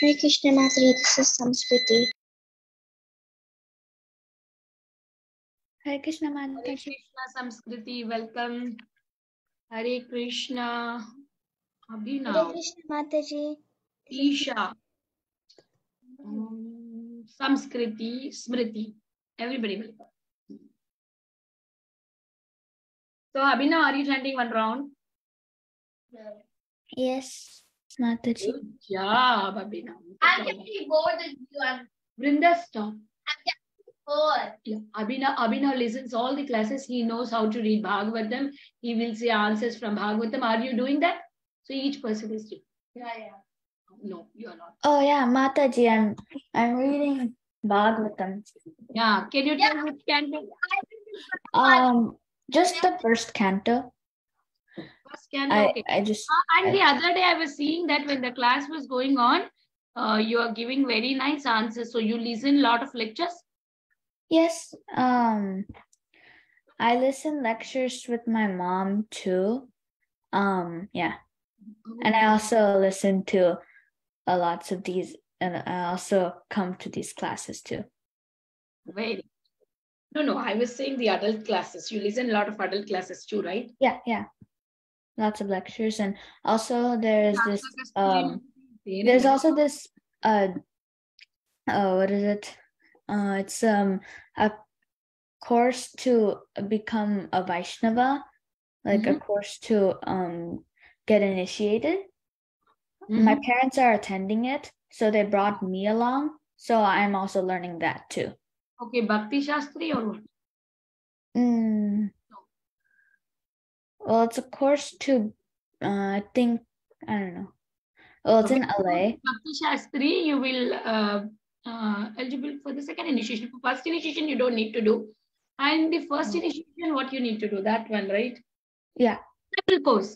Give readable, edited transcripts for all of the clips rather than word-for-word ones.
Hare Krishna Mataji, this is Samskriti. Hare Krishna Hare Mataji. Krishna Samskriti, welcome. Hare Krishna Abhinav. Hare Krishna Mataji. Isha. Samskriti, Smriti. Everybody welcome. So Abhinav, are you chanting one round? Yes, Mataji. Good job, Abhinav. I'm getting bored with you. Brinda, stop. I'm getting bored. Yeah. Abhinav listens all the classes. He knows how to read Bhagavatam. He will say answers from Bhagavatam. Are you doing that? So each person is doing. Yeah. No, you are not. Oh yeah, Mataji, I'm reading Bhagavatam. Yeah. Can you tell which canto? Just the first canto. First canto. Okay. I just And the other day I was seeing that when the class was going on, you are giving very nice answers. So you listen a lot of lectures? Yes. I listen lectures with my mom too. Yeah. And I also listen to lots of these, and I also come to these classes too. Very. No, I was saying the adult classes. You listen a lot of adult classes too, right? Yeah. Lots of lectures, and also there's this there's also this what is it? It's a course to become a Vaishnava, like a course to get initiated. My parents are attending it, so they brought me along. So I'm also learning that too. Okay, Bhakti Shastri or what? Well, it's a course to, I don't know. Well, it's in LA. Bhakti Shastri, you will eligible for the second initiation. For first initiation, you don't need to do. And the first initiation, what you need to do? That one, right? Yeah.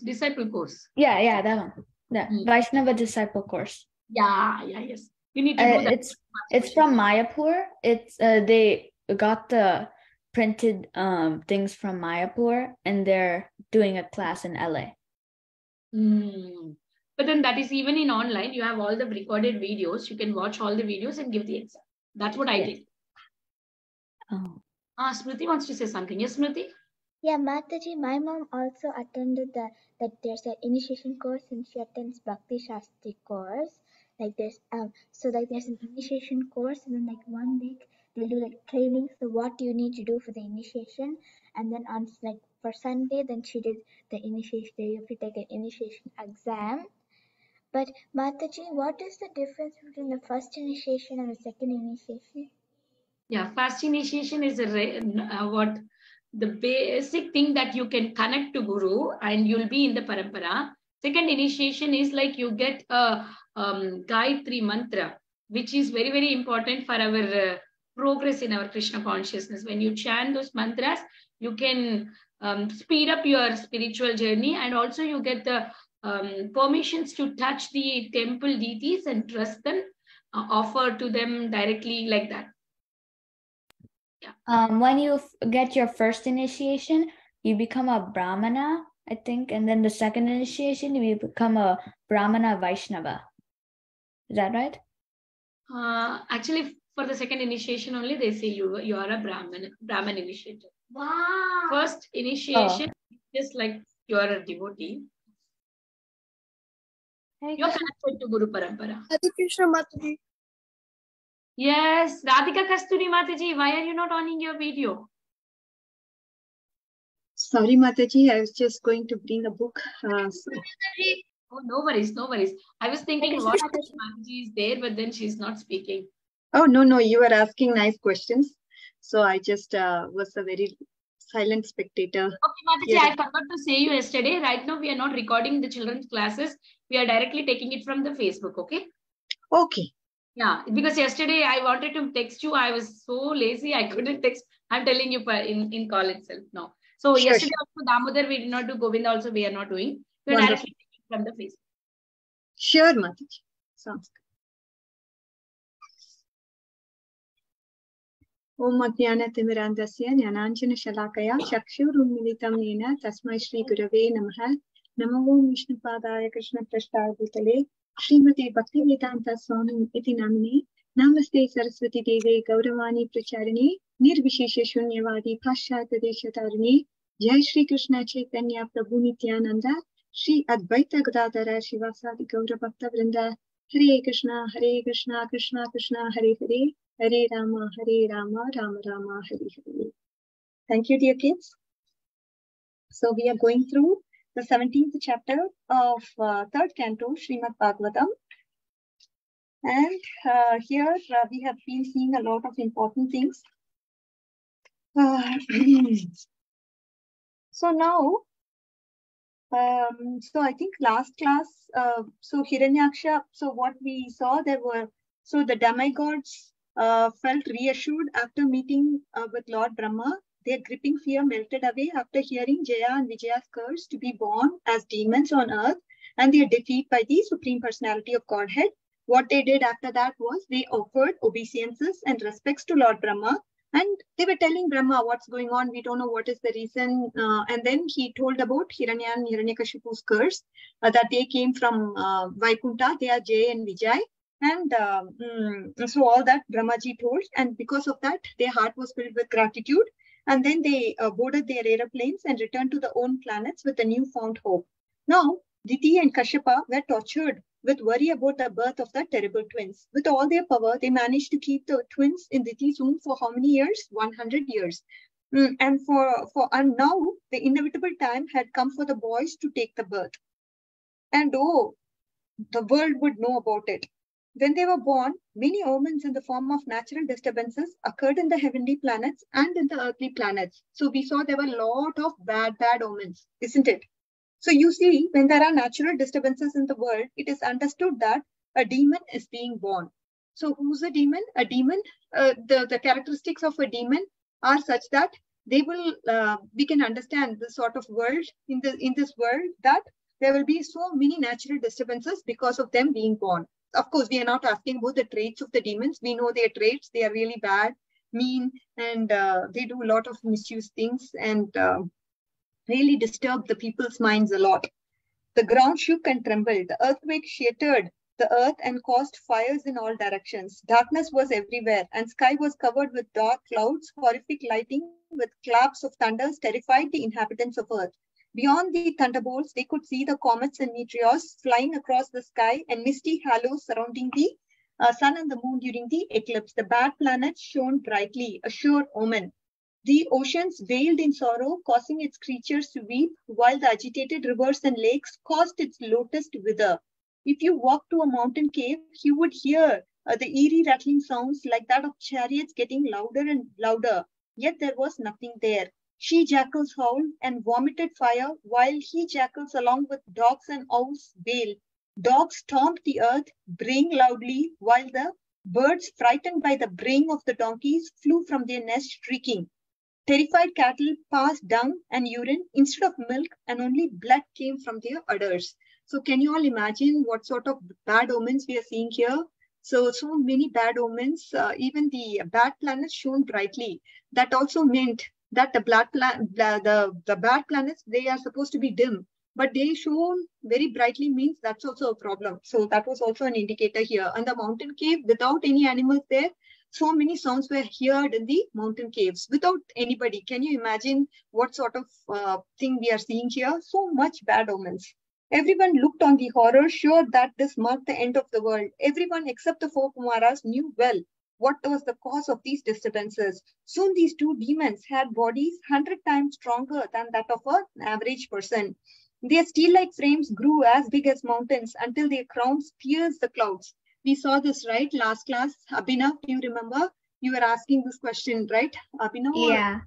Disciple course. Yeah, that one. Yeah, Vaishnava disciple course. Yes. You need to do that. It's from Mayapur. It's they got the printed things from Mayapur, and they're doing a class in LA. But then that is even in online. You have all the recorded videos. You can watch all the videos and give the exam. That's what I did. Oh. Smriti wants to say something. Yes, Smriti? Yeah, Mataji, my mom also attended that there's an initiation course and she attends Bhakti Shastri course. Like there's there's an initiation course and then like 1 week they'll do like training. So what do you need to do for the initiation? And then on like for Sunday, then she did the initiation. You have to take an initiation exam. But Mataji, what is the difference between the first initiation and the second initiation? Yeah, first initiation is the basic thing that you can connect to Guru and you'll be in the parampara. Second initiation is like you get a Gayatri mantra, which is very, very important for our progress in our Krishna consciousness. When you chant those mantras, you can speed up your spiritual journey, and also you get the permissions to touch the temple deities and trust them, offer to them directly like that. When you get your first initiation, you become a Brahmana, I think, and then the second initiation, you become a Brahmana Vaishnava. Is that right? Actually, for the second initiation only, they say you are a Brahman initiated. Wow. First initiation, just like you are a devotee. You're connected to Guru Parampara. Hare Krishna Mataji. Yes, Radhika Kasturi Mataji, why are you not on your video? Sorry, Mataji, I was just going to bring a book. Oh, no worries. I was thinking what Mataji is there, but then she's not speaking. Oh, no, you were asking nice questions. So I just was a very silent spectator. Okay, Mataji, I forgot to say you yesterday. Right now, we are not recording the children's classes. We are directly taking it from the Facebook, okay? Okay. Yeah, because yesterday I wanted to text you. I was so lazy, I couldn't text. I'm telling you in call itself now. So yesterday also Damodar we did not do, Govinda also we are not doing. We are directly taking from the Facebook. Sure, Mataji. Sounds good. Om Ajnana Timirandasya Jnananjana Shalakaya Chakshurunmilitam Yena Tasmai Shri Gurave Namaha Namo Vishnupadaya Krishna Prasthadutale Srimati Bhaktivedanta Swami iti namine Namaste Saraswati Deve Gauravani Pracharine Nirvishesha Shunyavadi Pashyata Deshatarine Jai Shri Krishna Chaitanya Prabhu Nityananda Shri Advaita Gadadhara Shivasadi Gaura Bhakta Vrinda Hare Krishna Krishna Krishna Hare Hare Hare Rama Rama Rama Hare Hare. Thank you, dear kids. So we are going through the 17th chapter of 3rd canto, Srimad Bhagavatam. And here we have been seeing a lot of important things. So now, so I think last class, so Hiranyaksha, so what we saw, so the demigods felt reassured after meeting with Lord Brahma. Their gripping fear melted away after hearing Jaya and Vijaya's curse to be born as demons on earth and their defeat by the Supreme Personality of Godhead. What they did after that was they offered obeisances and respects to Lord Brahma, and they were telling Brahma what's going on. We don't know what is the reason. And then he told about Hiranya and Hiranyakashipu's curse, that they came from Vaikunta. They are Jay and Vijay. And so all that Brahmaji told. And because of that, their heart was filled with gratitude. And then they boarded their aeroplanes and returned to their own planets with a newfound hope. Now, Diti and Kashyapa were tortured with worry about the birth of the terrible twins. With all their power, they managed to keep the twins in Diti's womb for how many years? 100 years. And now the inevitable time had come for the boys to take the birth. And oh, the world would know about it. When they were born, many omens in the form of natural disturbances occurred in the heavenly planets and in the earthly planets. So we saw there were a lot of bad omens, isn't it? So you see, when there are natural disturbances in the world, it is understood that a demon is being born. So who's a demon? A demon, the characteristics of a demon are such that they will, we can understand the sort of world in this world that there will be so many natural disturbances because of them being born. Of course, we are not asking about the traits of the demons. We know their traits. They are really bad, mean, and they do a lot of mischievous things and really disturb the people's minds a lot. The ground shook and trembled. The earthquake shattered the earth and caused fires in all directions. Darkness was everywhere, and sky was covered with dark clouds. Horrific lightning with claps of thunders terrified the inhabitants of earth. Beyond the thunderbolts, they could see the comets and meteors flying across the sky and misty halos surrounding the sun and the moon during the eclipse. The bad planets shone brightly, a sure omen. The oceans wailed in sorrow, causing its creatures to weep, while the agitated rivers and lakes caused its lotus to wither. If you walked to a mountain cave, you would hear the eerie rattling sounds like that of chariots getting louder and louder. Yet there was nothing there. She-jackals howled and vomited fire, while he-jackals along with dogs and owls wailed. Dogs stomped the earth, braying loudly, while the birds, frightened by the braying of the donkeys, flew from their nest shrieking. Terrified cattle passed dung and urine instead of milk, and only blood came from their udders. So can you all imagine what sort of bad omens we are seeing here? So many bad omens, even the bad planets shone brightly. That also meant that the bad planets, they are supposed to be dim, but they shone very brightly means that's also a problem. So that was also an indicator here. And the mountain cave, without any animals there, so many sounds were heard in the mountain caves without anybody. Can you imagine what sort of thing we are seeing here? So much bad omens. Everyone looked on the horror, sure that this marked the end of the world. Everyone except the four Kumaras knew well what was the cause of these disturbances. Soon these two demons had bodies 100 times stronger than that of an average person. Their steel-like frames grew as big as mountains until their crowns pierced the clouds. We saw this, right? Last class, Abhinav, do you remember? You were asking this question, right? Abhinav? Yeah.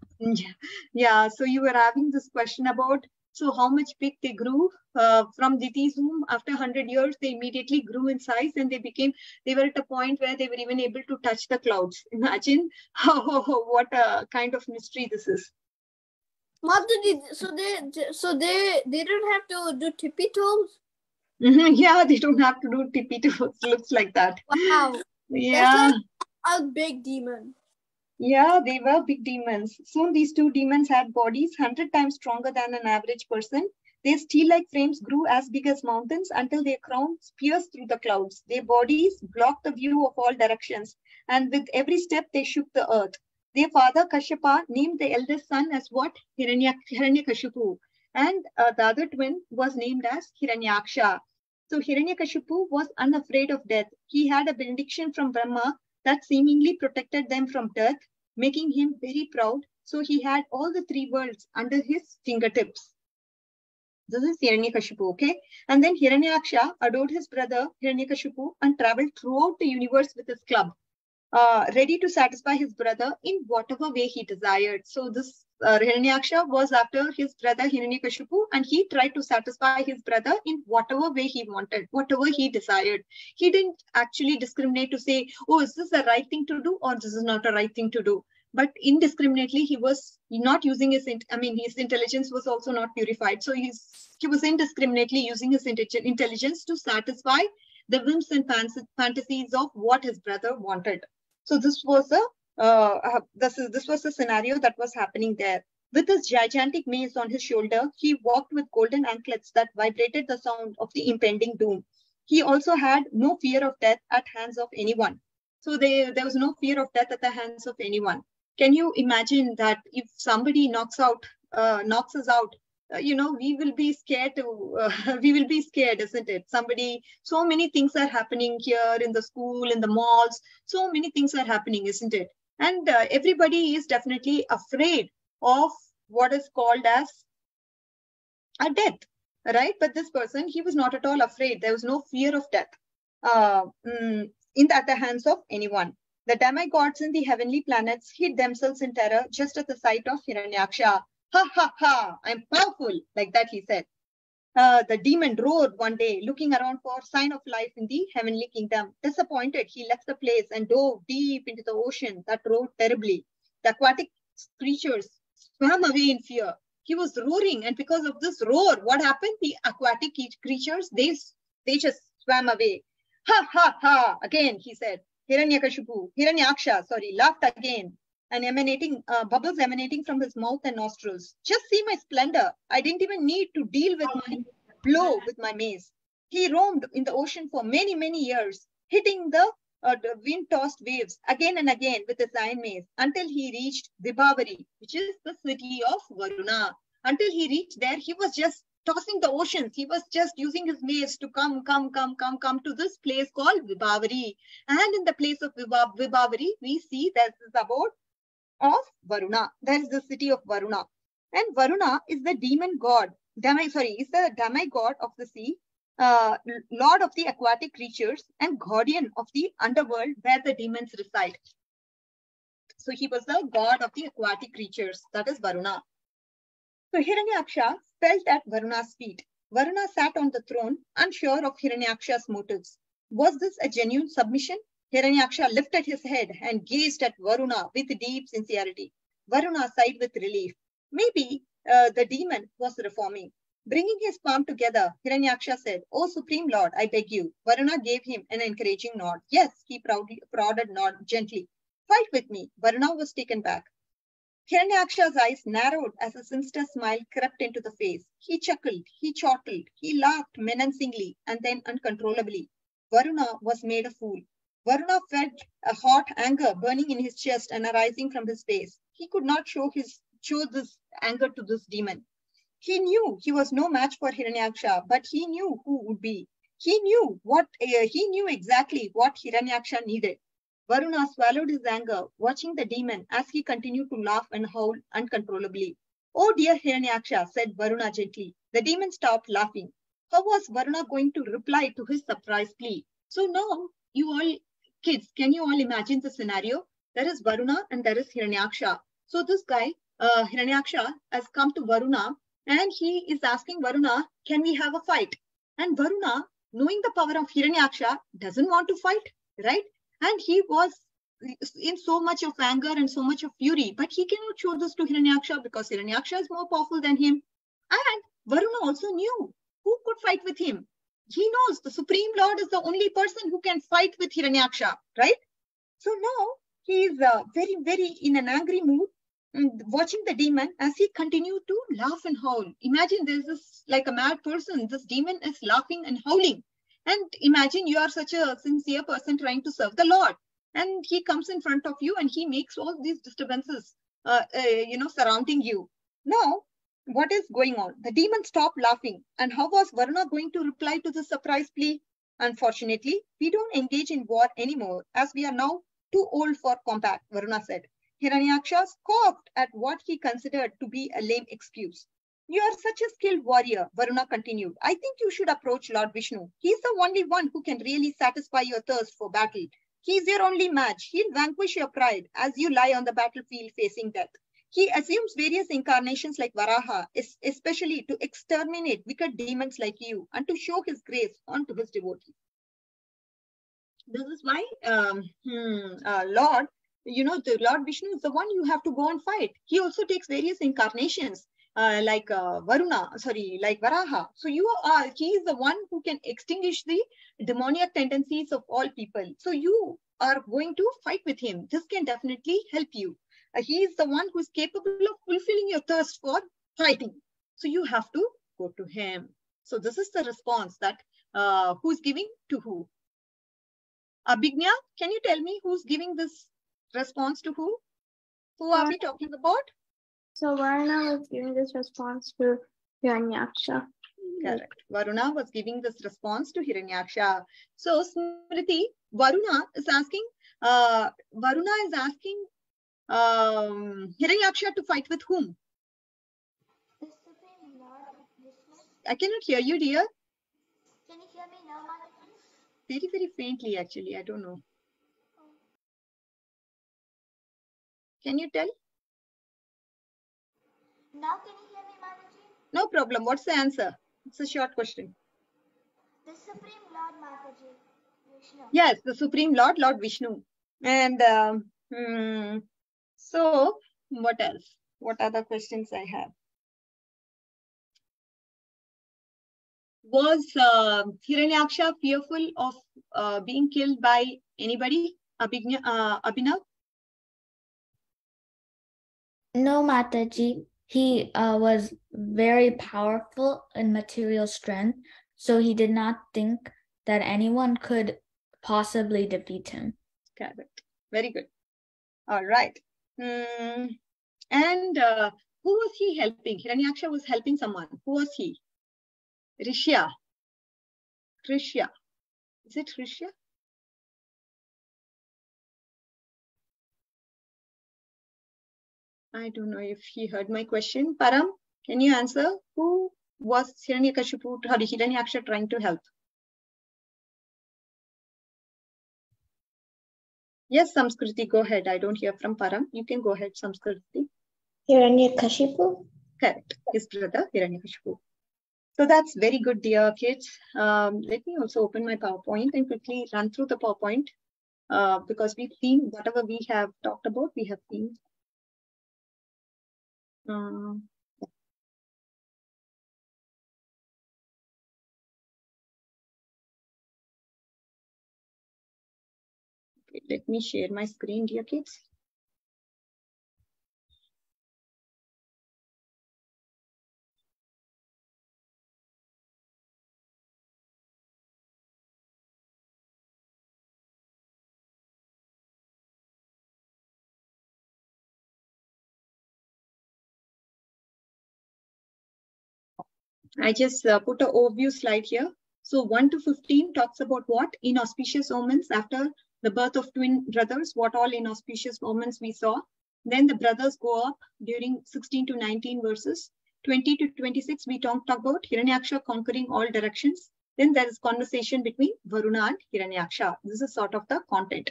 Yeah, so you were having this question about, so how much big they grew from Diti's womb. After 100 years, they immediately grew in size and they were at a point where they were even able to touch the clouds. Imagine what a kind of mystery this is. Mataji, so they don't have to do tippy toes? Yeah, they don't have to do tippy toes. Looks like that. Wow. Yeah. That's like a big demon. Yeah, they were big demons. Soon these two demons had bodies 100 times stronger than an average person. Their steel-like frames grew as big as mountains until their crowns pierced through the clouds. Their bodies blocked the view of all directions, and with every step they shook the earth. Their father Kashyapa named the eldest son as what? Hiranyakashipu. And the other twin was named as Hiranyaksha. So Hiranyakashipu was unafraid of death. He had a benediction from Brahma that seemingly protected them from death, making him very proud. So he had all the three worlds under his fingertips. This is Hiranyakashipu, okay? And then Hiranyaksha adored his brother Hiranyakashipu and traveled throughout the universe with his club, ready to satisfy his brother in whatever way he desired. So this Hiranyaksha was after his brother Hiranyakashipu, and he tried to satisfy his brother in whatever way he wanted, whatever he desired. He didn't actually discriminate to say, oh, is this the right thing to do or this is not a right thing to do? But indiscriminately, he was not using his, his intelligence was also not purified. So he was indiscriminately using his intelligence to satisfy the whims and fantasies of what his brother wanted. So this was this was a scenario that was happening there. With his gigantic mace on his shoulder, he walked with golden anklets that vibrated the sound of the impending doom. He also had no fear of death at hands of anyone. So there was no fear of death at the hands of anyone. Can you imagine that if somebody knocks us out, we will be scared isn't it? So many things are happening here in the school, in the malls, so many things are happening, isn't it? And everybody is definitely afraid of what is called as a death, right? But this person, he was not at all afraid. There was no fear of death at the hands of anyone. The demigods in the heavenly planets hid themselves in terror just at the sight of Hiranyaksha. Ha ha ha, I'm powerful, like that he said. The demon roared one day, looking around for a sign of life in the heavenly kingdom. Disappointed, he left the place and dove deep into the ocean that roared terribly. The aquatic creatures swam away in fear. He was roaring, and because of this roar, what happened? The aquatic creatures, they just swam away. Ha ha ha, again, he said. Hiranyaksha, laughed again, and bubbles emanating from his mouth and nostrils. Just see my splendor. I didn't even need to deal with my blow with my mace. He roamed in the ocean for many, many years, hitting the wind-tossed waves again and again with his iron mace until he reached Vibhavari, which is the city of Varuna. Until he reached there, he was just tossing the oceans. He was just using his mace to come to this place called Vibhavari. And in the place of Vibhavari, we see that this is about of Varuna. That is the city of Varuna. And Varuna is the demon god. Is the demigod of the sea, lord of the aquatic creatures, and guardian of the underworld where the demons reside. So he was the god of the aquatic creatures. That is Varuna. So Hiranyaksha felt at Varuna's feet. Varuna sat on the throne, unsure of Hiranyaksha's motives. Was this a genuine submission? Hiranyaksha lifted his head and gazed at Varuna with deep sincerity. Varuna sighed with relief. Maybe the demon was reforming. Bringing his palm together, Hiranyaksha said, "O Supreme Lord, I beg you." Varuna gave him an encouraging nod. Yes, he prodded nod gently. Fight with me. Varuna was taken back. Hiranyaksha's eyes narrowed as a sinister smile crept into the face. He chuckled, he chortled, he laughed menacingly and then uncontrollably. Varuna was made a fool. Varuna felt a hot anger burning in his chest and arising from his face. He could not show this anger to this demon. He knew he was no match for Hiranyaksha, but he knew who would be. He knew exactly what Hiranyaksha needed. Varuna swallowed his anger, watching the demon as he continued to laugh and howl uncontrollably. "Oh dear Hiranyaksha," said Varuna gently. The demon stopped laughing. How was Varuna going to reply to his surprise plea? So now, you all kids, can you all imagine the scenario? There is Varuna and there is Hiranyaksha. So this guy, Hiranyaksha, has come to Varuna and he is asking Varuna, can we have a fight? And Varuna, knowing the power of Hiranyaksha, doesn't want to fight, right? And he was in so much of anger and so much of fury, but he cannot show this to Hiranyaksha because Hiranyaksha is more powerful than him. And Varuna also knew who could fight with him. He knows the Supreme Lord is the only person who can fight with Hiranyaksha, right? So now he is very, very in an angry mood. watching the demon as he continued to laugh and howl. Imagine there's this like a mad person. This demon is laughing and howling. And imagine you are such a sincere person trying to serve the Lord. And he comes in front of you and he makes all these disturbances, surrounding you. Now, what is going on? The demon stopped laughing. And how was Varuna going to reply to the surprise plea? Unfortunately, we don't engage in war anymore as we are now too old for combat, Varuna said. Hiranyaksha scoffed at what he considered to be a lame excuse. You are such a skilled warrior, Varuna continued. I think you should approach Lord Vishnu. He is the only one who can really satisfy your thirst for battle. He is your only match. He'll vanquish your pride as you lie on the battlefield facing death. He assumes various incarnations like Varaha, especially to exterminate wicked demons like you and to show his grace onto his devotees. This is why, Lord, the Lord Vishnu is the one you have to go and fight. He also takes various incarnations like Varaha. So he is the one who can extinguish the demoniac tendencies of all people. So you are going to fight with him. This can definitely help you. He is the one who is capable of fulfilling your thirst for fighting. So you have to go to him. So this is the response that who's giving to who? Abhignya, can you tell me who's giving this response to who? Who are we talking about? So Varuna was giving this response to Hiranyaksha. Correct. Varuna was giving this response to Hiranyaksha. So Smriti, Varuna is asking Hiranyaksha to fight with whom? The Supreme Lord Vishnu. I cannot hear you, dear. Can you hear me now, Mataji? Very, very faintly, actually. I don't know. Can you tell? Now can you hear me, Mataji? No problem. What's the answer? It's a short question. The Supreme Lord Mataji, Vishnu. Yes, the Supreme Lord, Lord Vishnu. And so what else? What other questions I have? Was Hiranyaksha fearful of being killed by anybody? Abhinav? No, Mataji. He was very powerful in material strength, so he did not think that anyone could possibly defeat him. Correct. Very good. All right. And who was he helping? Hiranyaksha was helping someone. Who was he? Rishya. Rishya. Is it Rishya? I don't know if he heard my question. Param, can you answer? Who was Hiranyaksha trying to help? Yes, Samskriti, go ahead. I don't hear from Param. You can go ahead, Samskriti. Hiranyakashipu? Correct. His brother, Hiranyakashipu. So that's very good, dear kids. Let me also open my PowerPoint and quickly run through the PowerPoint because we've seen whatever we have talked about, we have seen. Okay, let me share my screen, dear kids. I just put an overview slide here. So 1 to 15 talks about what? Inauspicious omens after the birth of twin brothers, what all inauspicious omens we saw. Then the brothers go up during 16 to 19 verses. 20 to 26, we talked about Hiranyaksha conquering all directions. Then there is conversation between Varuna and Hiranyaksha. This is sort of the content.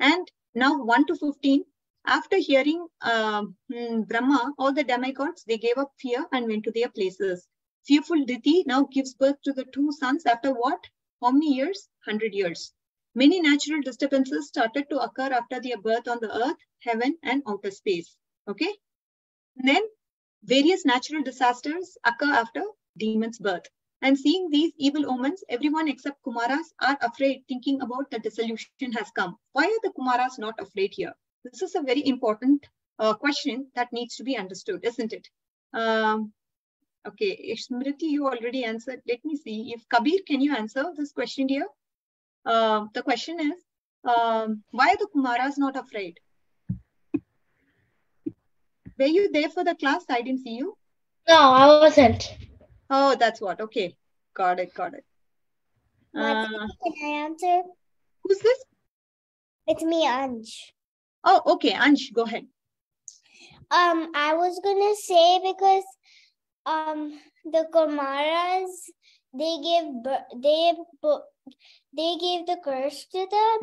And now 1 to 15, after hearing Brahma, all the demigods, they gave up fear and went to their places. Fearful Diti now gives birth to the two sons after what? How many years? 100 years. Many natural disturbances started to occur after their birth on the earth, heaven, and outer space. Okay? And then various natural disasters occur after demon's birth. And seeing these evil omens, everyone except Kumaras are afraid, thinking about the dissolution has come. Why are the Kumaras not afraid here? This is a very important question that needs to be understood, isn't it? Okay, Smriti, you already answered. Let me see if Kabir, can you answer this question here? The question is, why are the Kumaras not afraid? Were you there for the class? I didn't see you. No, I wasn't. Oh, that's what. Okay, got it, got it. Mataji, can I answer? Who's this? It's me, Anj. Oh, okay, Ansh, go ahead. I was gonna say because the Kumaras they gave the curse to them.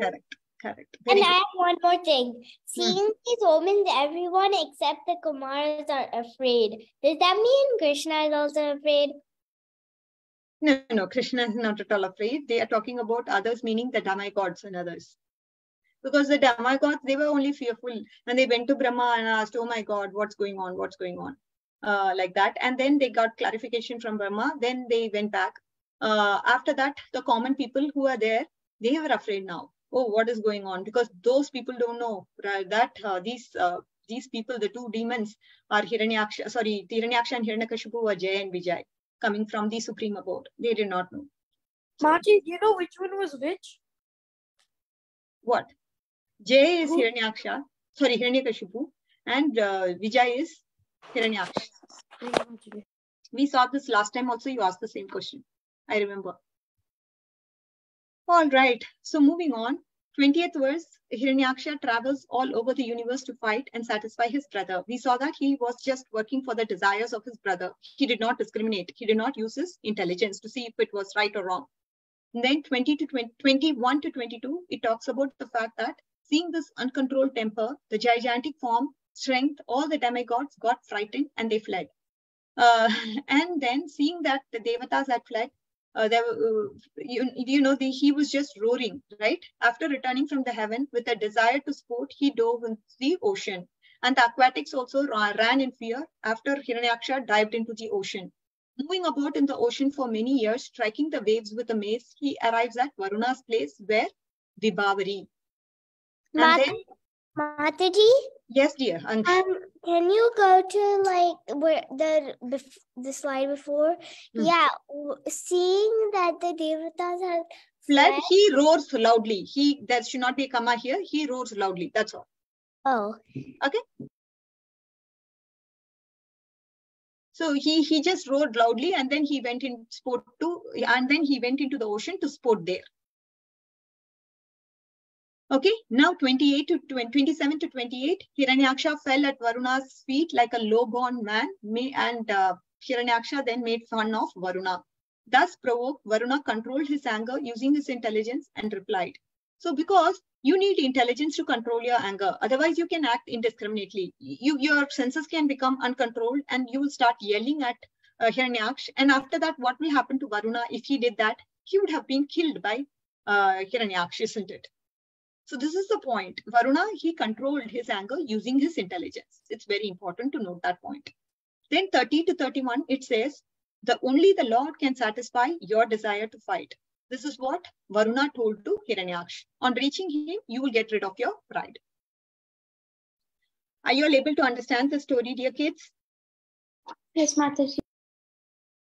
Correct. And Very I good. have one more thing. Seeing these omens, everyone except the Kumaras are afraid. Does that mean Krishna is also afraid? No, Krishna is not at all afraid. They are talking about others, meaning the demigods and others. Because the demigods, they were only fearful. And they went to Brahma and asked, oh my God, what's going on? What's going on? Like that. And then they got clarification from Brahma. Then they went back. After that, the common people who are there, they were afraid now. Oh, what is going on? Because those people don't know that these people, the two demons, are Hiranyaksha and Hiranyakashipu were Jaya and Vijay, coming from the supreme abode. They did not know. Mataji, do you know which one was which? What? Jay is Hiranyakashipu, and Vijay is Hiranyaksha. We saw this last time also. You asked the same question. I remember. All right. So moving on. 20th verse, Hiranyaksha travels all over the universe to fight and satisfy his brother. We saw that he was just working for the desires of his brother. He did not discriminate. He did not use his intelligence to see if it was right or wrong. And then 21 to 22, it talks about the fact that seeing this uncontrolled temper, the gigantic form, strength, all the demigods got frightened and they fled. And then seeing that the Devatas had fled, he was just roaring, right? After returning from the heaven with a desire to sport, he dove into the ocean. And the aquatics also ran in fear after Hiranyaksha dived into the ocean. Moving about in the ocean for many years, striking the waves with a mace, he arrives at Varuna's place where Vibhavari. Mataji? Yes, dear. Can you go to like where the slide before? Yeah, seeing that the Devatas have fled, he roars loudly. There should not be a comma here. He roars loudly. That's all. Oh. Okay. So he just roared loudly, and then he went into the ocean to sport there. Okay, now 27 to 28, Hiranyaksha fell at Varuna's feet like a low-born man, and Hiranyaksha then made fun of Varuna. Thus provoked, Varuna controlled his anger using his intelligence and replied. So because you need intelligence to control your anger, otherwise you can act indiscriminately. Your senses can become uncontrolled and you will start yelling at Hiranyaksha. And after that, what will happen to Varuna if he did that? He would have been killed by Hiranyaksha, isn't it? So this is the point. Varuna, he controlled his anger using his intelligence. It's very important to note that point. Then 30 to 31, it says, only the Lord can satisfy your desire to fight. This is what Varuna told to Hiranyaksha. On reaching him, you will get rid of your pride. Are you all able to understand the story, dear kids? Yes, Mataji.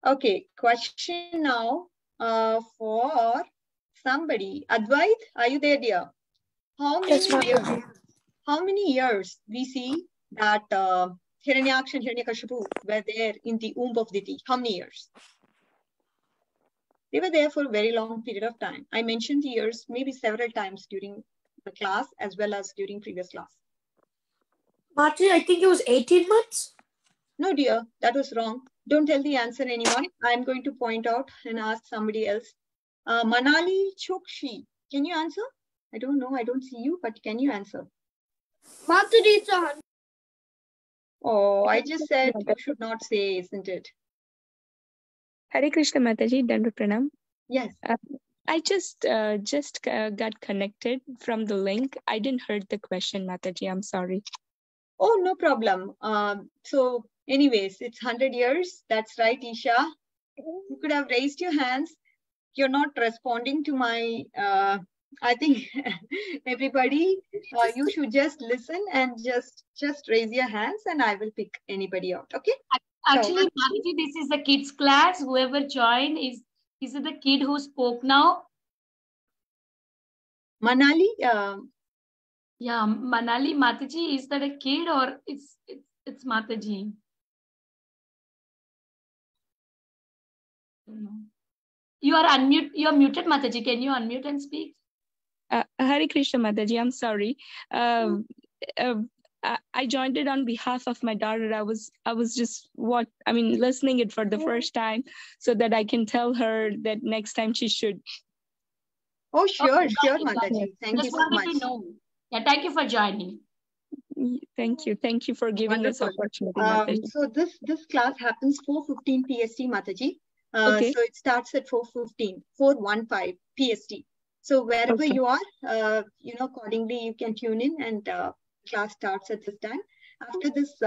Okay, question now for somebody. Advait, are you there, dear? How many years we see that Hiranyaksha and Hiranyakashipu were there in the womb of Diti? How many years? They were there for a very long period of time. I mentioned the years maybe several times during the class as well as during previous class. Mataji, I think it was 18 months. No, dear, that was wrong. Don't tell the answer, anyone. I'm going to point out and ask somebody else. Manali Chokshi, can you answer? I don't know. I don't see you, but can you answer? Mataji, Oh, I just said you should not say, isn't it? Hare Krishna Mataji, Dandavat Pranam. Yes. I just got connected from the link. I didn't heard the question, Mataji. I'm sorry. Oh, no problem. So anyways, it's 100 years. That's right, Isha. You could have raised your hands. You're not responding to my I think everybody, you should just listen and just raise your hands and I will pick anybody out. Okay. Actually, So, Mataji, this is the kids class. Whoever joined is it the kid who spoke now? Manali, Yeah, Manali Mataji, is that a kid or it's Mataji? You are unmute. You are muted, Mataji. Can you unmute and speak? Hare Krishna Mataji, I'm sorry. I joined it on behalf of my daughter. I was just listening it for the first time so that I can tell her that next time she should. oh, sure, Okay, sure, got it. Mataji. Thank you Just so wanted much. to know. Yeah, thank you for joining. Thank you for giving Wonderful. us opportunity, Mataji. So this class happens 4:15 PST, Mataji. Okay. So it starts at 4:15 PST. So wherever Okay. you are, accordingly you can tune in and class starts at this time. After this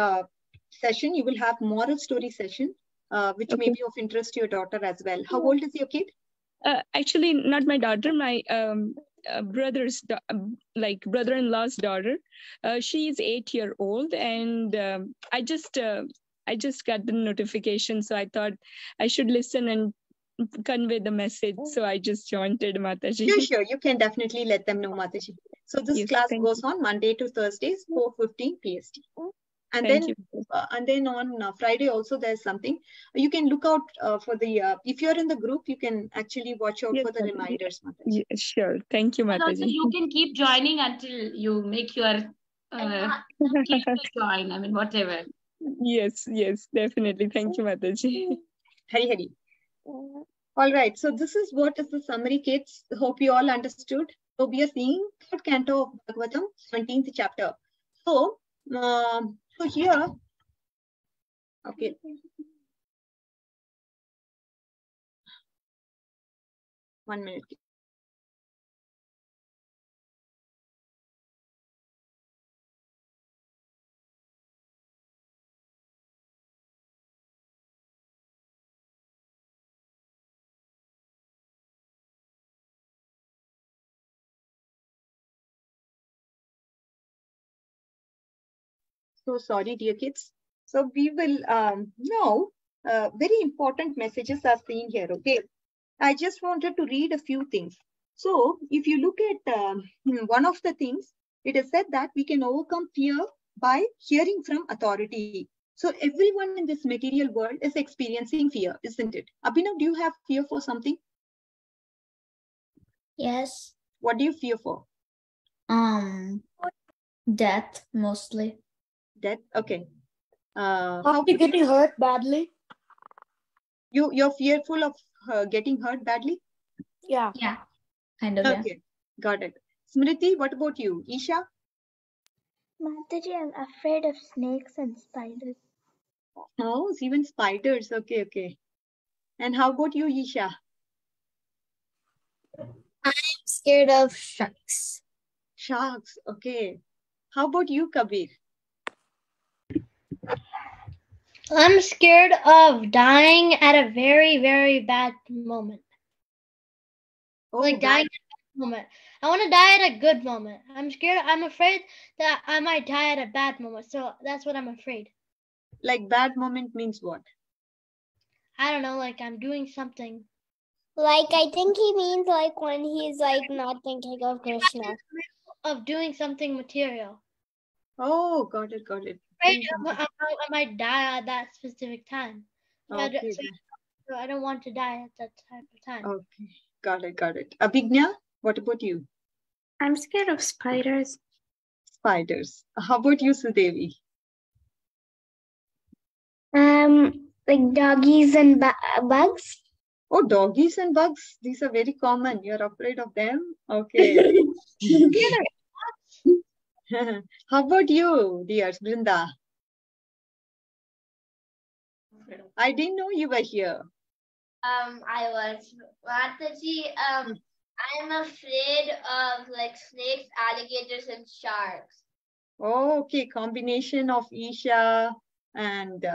session, you will have moral story session, which may Okay. be of interest to your daughter as well. How old is your kid? Actually, not my daughter, my brother-in-law's daughter. She is 8-year-old, and I just got the notification, so I thought I should listen and convey the message. So I just joined it, Mataji. Sure. You can definitely let them know, Mataji. So this Yes, class thank goes you. on Monday to Thursdays, 4:15 PST. And Thank then on Friday also there's something. You can look out for the, if you're in the group, you can actually watch out Yes, for the Mataji. reminders, Mataji. Yeah, sure. Thank you, And also, Mataji. you can keep joining until you make your kid to join. I mean, whatever. Yes, definitely. Thank you, Mataji. Hari. All right. So this is what is the summary, kids. Hope you all understood. So we are seeing third canto of Bhagavatam, 17th chapter. So here, okay. One minute. So sorry, dear kids. So we will now, very important messages are seen here, okay? I just wanted to read a few things. So if you look at one of the things, it is said that we can overcome fear by hearing from authority. So everyone in this material world is experiencing fear, isn't it? Abhinav, do you have fear for something? Yes. What do you fear for? Death mostly. Death, okay. After getting hurt badly? You're fearful of getting hurt badly? Yeah. Yeah, kind of. Okay, got it. Smriti, what about you? Isha? Mataji, I'm afraid of snakes and spiders. Oh, even spiders. Okay. And how about you, Isha? I'm scared of sharks. Sharks. Okay. How about you, Kabir? I'm scared of dying at a very, very bad moment. Oh, like dying at a bad moment. I want to die at a good moment. I'm afraid that I might die at a bad moment. So that's what I'm afraid. Like bad moment means what? I don't know, like I'm doing something. Like, I think he means like when he's like not thinking of Krishna. Of doing something material. Oh, got it. I might die at that specific time. Okay. So I don't want to die at that type of time. Okay, got it. Abhigna, what about you? I'm scared of spiders. Spiders. How about you, Sudevi? Like doggies and bugs. Oh, doggies and bugs. These are very common. You're afraid of them? Okay. How about you, dear Brinda? I didn't know you were here. I was. Mataji, I'm afraid of like snakes, alligators, and sharks. Oh, okay, combination of Isha and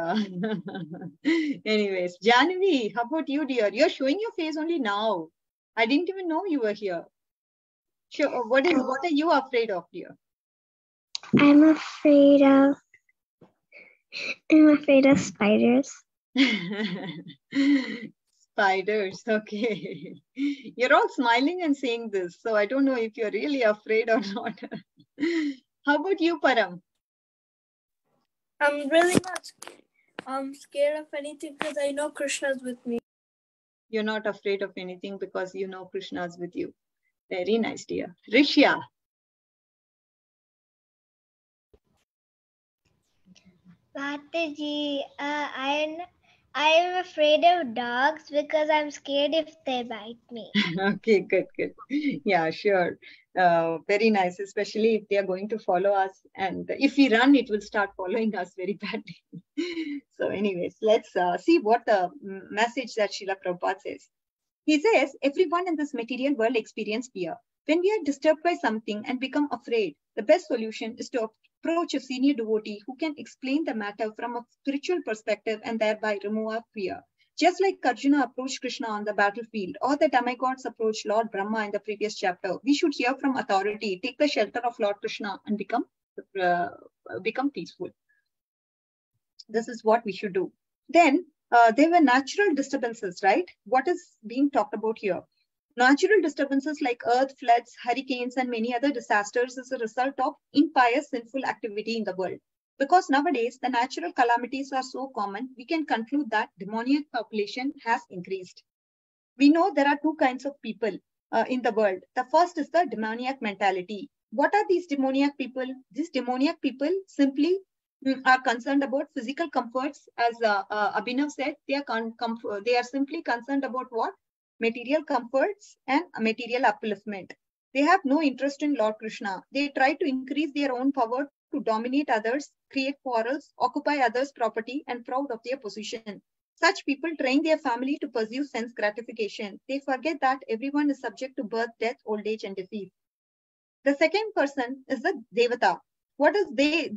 anyways, Jahnavi, how about you, dear? You're showing your face only now. I didn't even know you were here. Sure. What are you afraid of, dear? I'm afraid of spiders. Spiders. Okay. You're all smiling and saying this, so I don't know if you're really afraid or not. How about you, Param? I'm really not scared of anything because I know Krishna's with me. You're not afraid of anything because you know Krishna's with you. Very nice, dear. Rishya. Mataji, I'm afraid of dogs because I'm scared if they bite me. Okay, good. Yeah, sure. Very nice, especially if they are going to follow us. And if we run, it will start following us very badly. So anyways, let's see what the message that Srila Prabhupada says. He says, everyone in this material world experiences fear. When we are disturbed by something and become afraid, the best solution is to approach a senior devotee who can explain the matter from a spiritual perspective and thereby remove our fear. Just like Arjuna approached Krishna on the battlefield, or the demigods approached Lord Brahma in the previous chapter, we should hear from authority, take the shelter of Lord Krishna, and become peaceful. This is what we should do. Then there were natural disturbances, right? What is being talked about here? Natural disturbances like earth, floods, hurricanes, and many other disasters is a result of impious, sinful activity in the world. Because nowadays, the natural calamities are so common, we can conclude that demoniac population has increased. We know there are two kinds of people in the world. The first is the demoniac mentality. What are these demoniac people? These demoniac people simply are concerned about physical comforts. As Abhinav said, they are simply concerned about what? Material comforts and material upliftment. They have no interest in Lord Krishna. They try to increase their own power to dominate others, create quarrels, occupy others' property, and proud of their position. Such people train their family to pursue sense gratification. They forget that everyone is subject to birth, death, old age, and disease. The second person is the Devata. What do they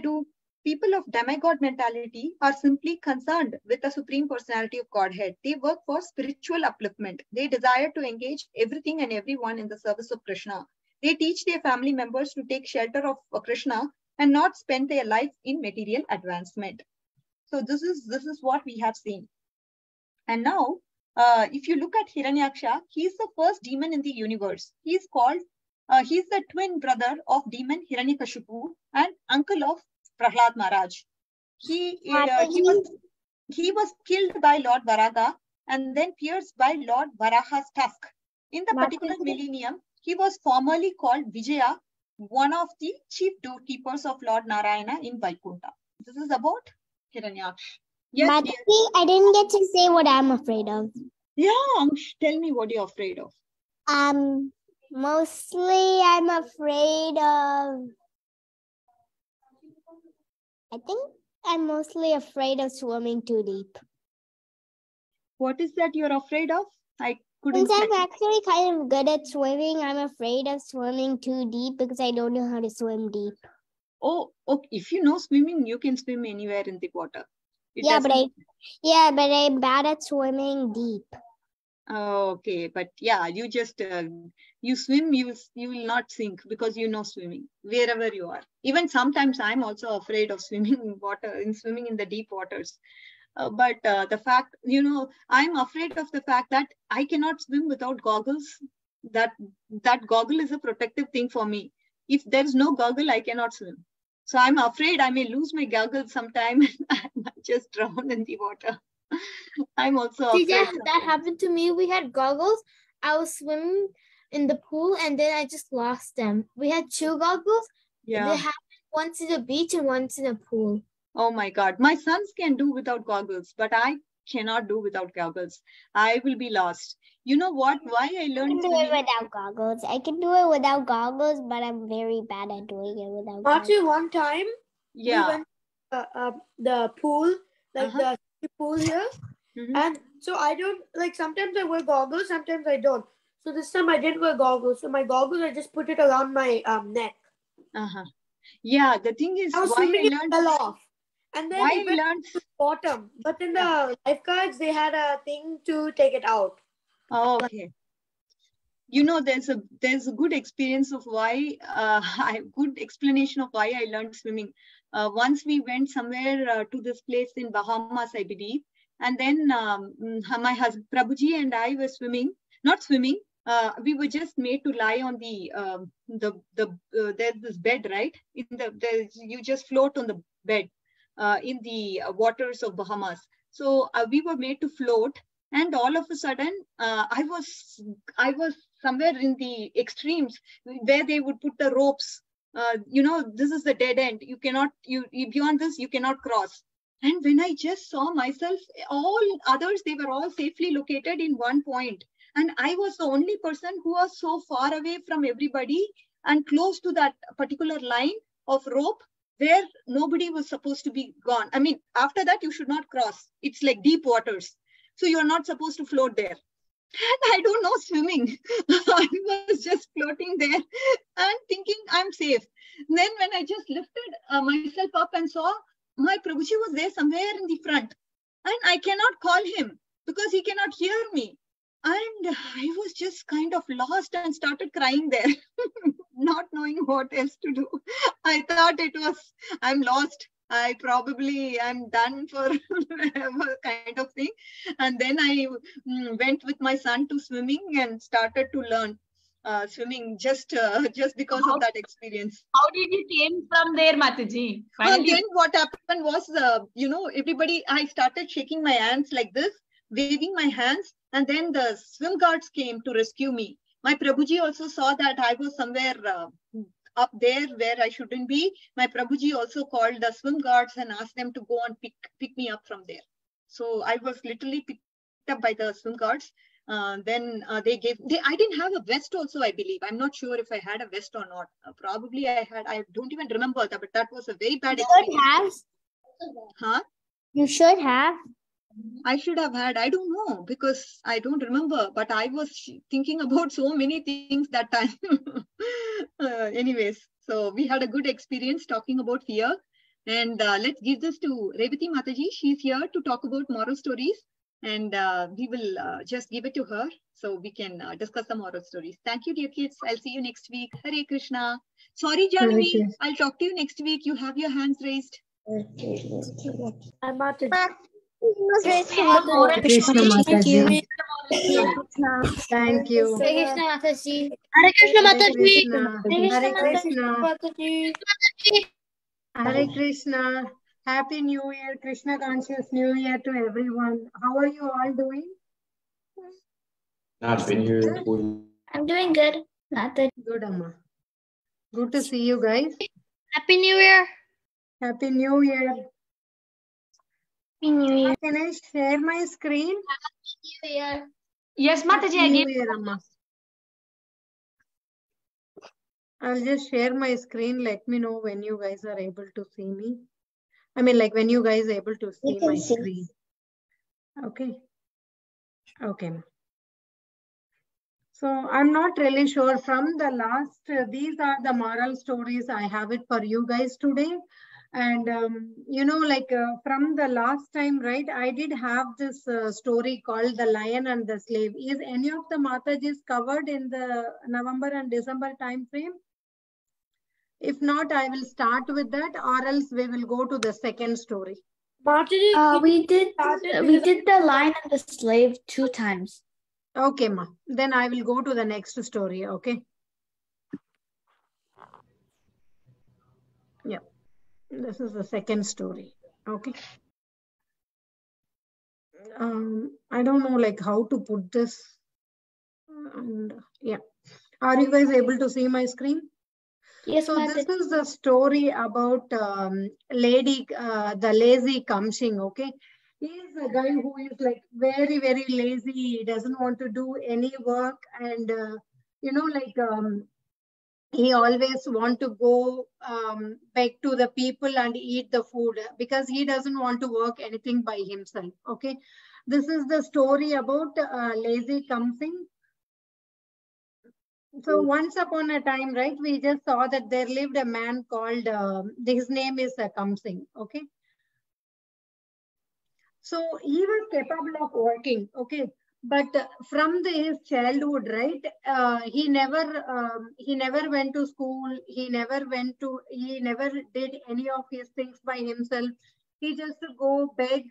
do? People of demigod mentality are simply concerned with the Supreme Personality of Godhead. They work for spiritual upliftment. They desire to engage everything and everyone in the service of Krishna. They teach their family members to take shelter of Krishna and not spend their life in material advancement. So this is what we have seen. And now, if you look at Hiranyaksha, he is the first demon in the universe. He is called, he is the twin brother of demon Hiranyakashipu and uncle of Prahlad Maharaj. He was killed by Lord Varaga and then pierced by Lord Varaha's tusk. In the particular millennium, he was formerly called Vijaya, one of the chief doorkeepers of Lord Narayana in Vaikuntha. This is about Hiranyaksha. Yes, Mataji, I didn't get to say what I'm afraid of. Yeah, tell me what you're afraid of. Mostly I'm afraid of. I think I'm mostly afraid of swimming too deep. What is that you're afraid of? I couldn't. Since I'm actually kind of good at swimming, I'm afraid of swimming too deep because I don't know how to swim deep. Oh, okay. If you know swimming, you can swim anywhere in the water. But I'm bad at swimming deep. Oh, okay, but yeah, you just you swim, you will not sink because you know swimming wherever you are. Even sometimes I'm also afraid of swimming in the deep waters. But the fact, I'm afraid of the fact that I cannot swim without goggles. That goggle is a protective thing for me. If there's no goggle, I cannot swim. So I'm afraid I may lose my goggles sometime and I might just drown in the water. I'm also afraid. That happened to me. We had goggles. I was swimming in the pool and then I just lost them. We had two goggles. Yeah. They happened once in the beach and once in a pool. Oh my God. My sons can do without goggles, but I cannot do without goggles. I will be lost. You know what? Why I learned I can do it without goggles. I can do it without goggles, but I'm very bad at doing it without goggles. One time, we went the pool, the pool here. And so I don't, sometimes I wear goggles, sometimes I don't. So this time I didn't wear goggles. So my goggles, I just put it around my neck. Yeah, the thing is, why I learned fell off. And then it went to the bottom. But in the lifeguards, they had a thing to take it out. Oh, okay. you know, there's a good experience of why, good explanation of why I learned swimming. Once we went somewhere to this place in Bahamas, I believe. And then my husband, Prabhuji and I were not swimming. We were just made to lie on there's this bed, right? You just float on the bed in the waters of Bahamas. So we were made to float, and all of a sudden, I was somewhere in the extremes where they would put the ropes. You know, this is the dead end. You cannot, beyond this, you cannot cross. And when I just saw myself, all others, they were all safely located in one point. And I was the only person who was so far away from everybody and close to that particular line of rope where nobody was supposed to be gone. I mean, after that, you should not cross. It's like deep waters. So you're not supposed to float there. And I don't know swimming. I was just floating there and thinking I'm safe. Then when I just lifted myself up and saw my Prabhuji was there somewhere in the front, and I cannot call him because he cannot hear me. And I was just kind of lost and started crying there, not knowing what else to do. I thought I'm lost. I'm done forever kind of thing. And then I went with my son to swimming and started to learn swimming just because of that experience. How did you came from there, Mataji? Then what happened was, everybody, I started shaking my hands like this, waving my hands, and then the swim guards came to rescue me. My Prabhuji also saw that I was somewhere up there where I shouldn't be. My Prabhuji also called the swim guards and asked them to go and pick me up from there. So I was literally picked up by the swim guards. Then I didn't have a vest also, I believe. I'm not sure if I had a vest or not. Probably I had. I don't even remember that, but that was a very bad experience. Huh? You should have. I should have had. I don't know because I don't remember, but I was thinking about so many things that time. Anyways, so we had a good experience talking about fear. And let's give this to Revathi Mataji. She's here to talk about moral stories. And we will just give it to her so we can discuss the moral stories. Thank you, dear kids. I'll see you next week. Hare Krishna. Sorry, Janvi. I'll talk to you next week. You have your hands raised. I'm Mataji. Krishna Mataji. Thank you. Hare Krishna Mataji. Hare Krishna Mataji. Hare Krishna. Mataji. Hare Krishna. Happy New Year, Krishna Conscious New Year to everyone. How are you all doing? Happy New Year. I'm doing good. Not that good, Amma. Good to see you guys. Happy New Year. Happy New Year. Happy New Year. Can I share my screen? Happy New Year. Yes, Mataji, I New gave. Year, Amma. I'll just share my screen. Let me know when you guys are able to see me. I mean, like when you guys are able to see my screen. Okay. Okay. So I'm not really sure from the last, these are the moral stories I have it for you guys today. And, from the last time, right, I did have this story called The Lion and the Slave. Is any of the Matajis covered in the November and December time frame? If not, I will start with that, or else we will go to the second story. Mataji, We did The Lion and the Slave 2 times. Okay, ma. Then I will go to the next story. Okay. Yeah. This is the second story. Okay. I don't know like how to put this. And yeah. Are you guys able to see my screen? Yes, so this is the story about the lazy Kamsing, okay? He is a guy who is like very, very lazy. He doesn't want to do any work. And, he always want to go back to the people and eat the food because he doesn't want to work anything by himself, okay? This is the story about lazy Kamsing. So once upon a time, right, we just saw that there lived a man called, his name is Kamsing, okay? So he was capable of working, okay? but from his childhood, right, he never went to school. He never did any of his things by himself. He just go beg.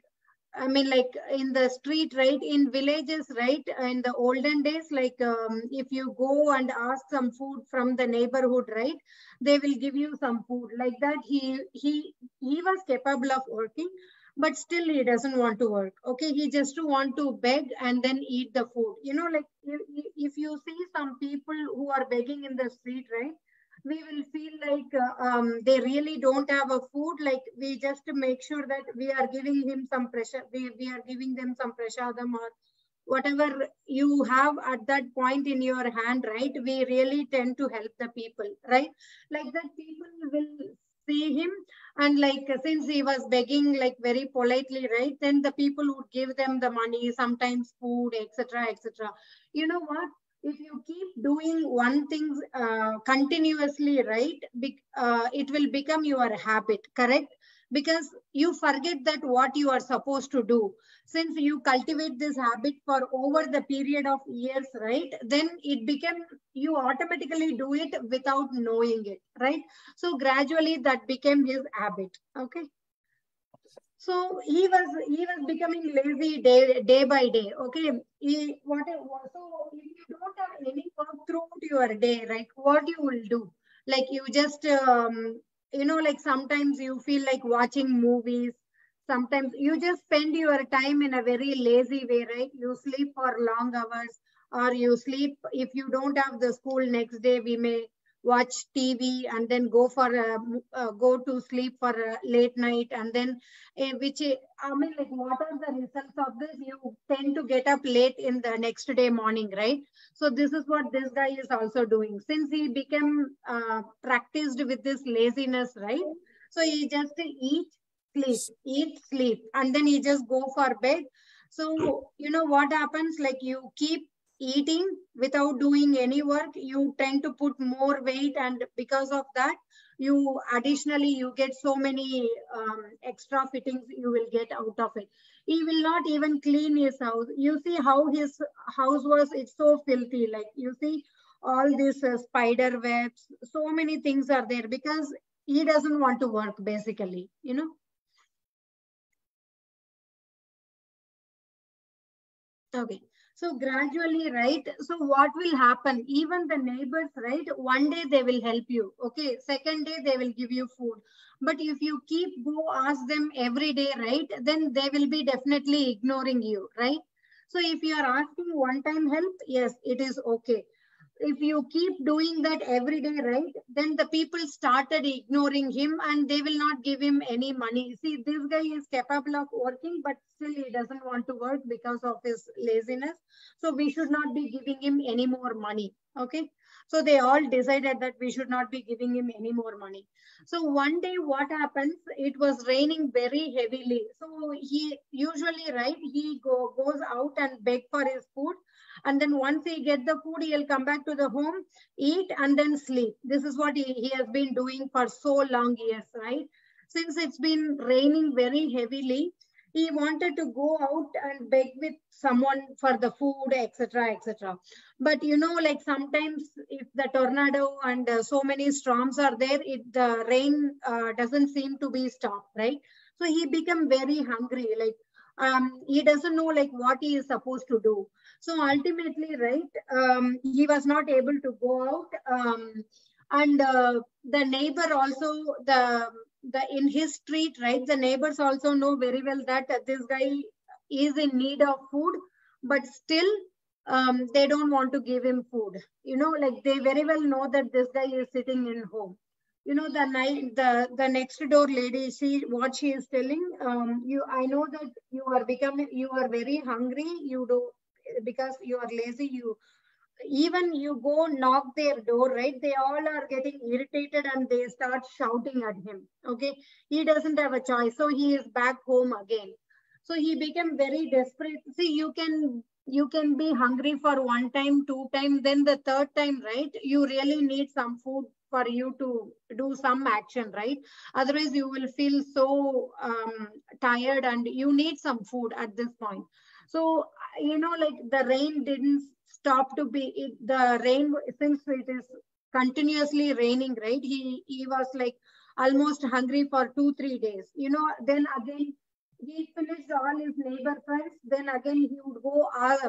I mean, like in the street, right? In villages, right? In the olden days, like if you go and ask some food from the neighborhood, right? They will give you some food. Like that, he was capable of working, but still he doesn't want to work. Okay, he just want to beg and then eat the food. You know, like if you see some people who are begging in the street, right? We will feel like they really don't have a food. Like we just make sure that we are giving him some pressure. We are giving them some prasadam or whatever you have at that point in your hand, right? We really tend to help the people, right? Like that people will see him, and like since he was begging like very politely, right? Then the people would give them the money, sometimes food, etc., etc. You know what? If you keep doing one thing continuously, right, it will become your habit, correct? Because you forget that what you are supposed to do. Since you cultivate this habit for over the period of years, right, then it became, you automatically do it without knowing it, right? So gradually that became his habit. Okay. So he was becoming lazy day by day. Okay. So if you don't have any work throughout your day, right, what you will do? Like you just like sometimes you feel like watching movies. Sometimes you just spend your time in a very lazy way, right? You sleep for long hours, or you sleep if you don't have the school next day. We may watch TV and then go to sleep for a late night, and then I mean, like, what are the results of this? You tend to get up late in the next day morning, right? So this is what this guy is also doing. Since he became practiced with this laziness, right? So he just eat, sleep, and then he just go for bed. So you know what happens? Like you keep eating without doing any work, you tend to put more weight, and because of that, you additionally you get so many extra fittings you will get out of it. He will not even clean his house. You see how his house was, it's so filthy. Like you see all these spider webs, so many things are there because he doesn't want to work, basically, you know. Okay. So gradually, right? So what will happen? Even the neighbors, right? One day they will help you. Okay. Second day they will give you food. But if you keep go ask them every day, right? Then they will be definitely ignoring you, right? So if you are asking one time help, yes, it is okay. If you keep doing that every day, right, then the people started ignoring him and they will not give him any money. See, this guy is capable of working, but still he doesn't want to work because of his laziness. So we should not be giving him any more money. Okay. So they all decided that we should not be giving him any more money. So one day what happens, it was raining very heavily. So he usually, right, he goes out and beg for his food, and then once he get the food, he'll come back to the home, eat, and then sleep. This is what he has been doing for so long years, right? Since it's been raining very heavily, he wanted to go out and beg with someone for the food, etc., etc. But you know, like sometimes if the tornado and so many storms are there, the rain doesn't seem to be stopped, right? So he become very hungry. Like he doesn't know like what he is supposed to do. So ultimately, right, he was not able to go out, and the neighbor also, the in his street, right, the neighbors also know very well that this guy is in need of food, but still they don't want to give him food. You know, like they very well know that this guy is sitting in home. You know, the next door lady, what she is telling, I know that you are very hungry, you do, because you are lazy, even you go knock their door, right, they all are getting irritated and they start shouting at him. Okay, he doesn't have a choice, so he is back home again. So he became very desperate. See, you can be hungry for one time, two time, then the third time, right, you really need some food for you to do some action, right? Otherwise you will feel so tired and you need some food at this point. So you know, like the rain didn't stop to be, the rain, since it is continuously raining, right? He was like almost hungry for 2-3 days, you know. Then again, he finished all his neighbor friends. Then again, he would go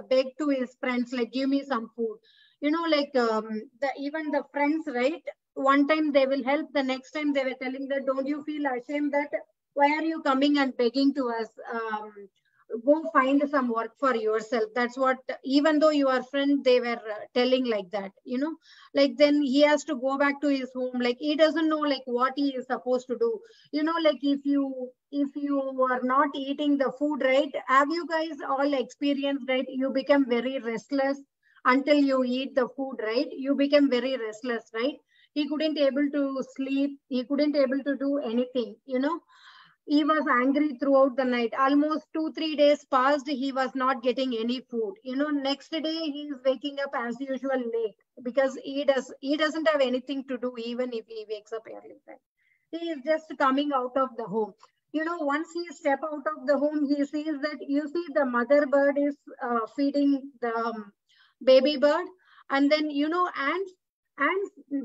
beg to his friends, like, give me some food. You know, like even the friends, right? One time they will help. The next time they were telling that, don't you feel ashamed that why are you coming and begging to us? Go find some work for yourself. That's what, even though you are friend, they were telling like that, you know. Like then he has to go back to his home. Like he doesn't know like what he is supposed to do. You know, like if you are not eating the food, right? Have you guys all experienced, right? You become very restless until you eat the food, right? You become very restless, right? He couldn't able to sleep. He couldn't able to do anything, you know. He was angry throughout the night. Almost 2-3 days passed. He was not getting any food. You know, next day he is waking up as usual late because he doesn't have anything to do even if he wakes up early. Right? He is just coming out of the home. You know, once he step out of the home, he sees that, you see, the mother bird is feeding the baby bird, and then, you know, ants,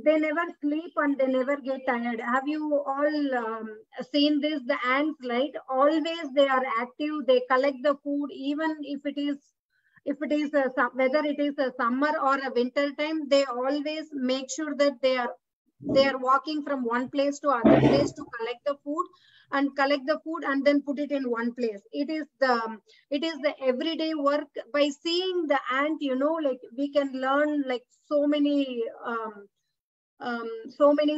they never sleep and they never get tired. Have you all seen this? The ants, right? Always they are active. They collect the food, even if it is whether it is a summer or a winter time. They always make sure that they are walking from one place to other place to collect the food and then put it in one place. It is the everyday work. By seeing the ant, you know, like we can learn like so many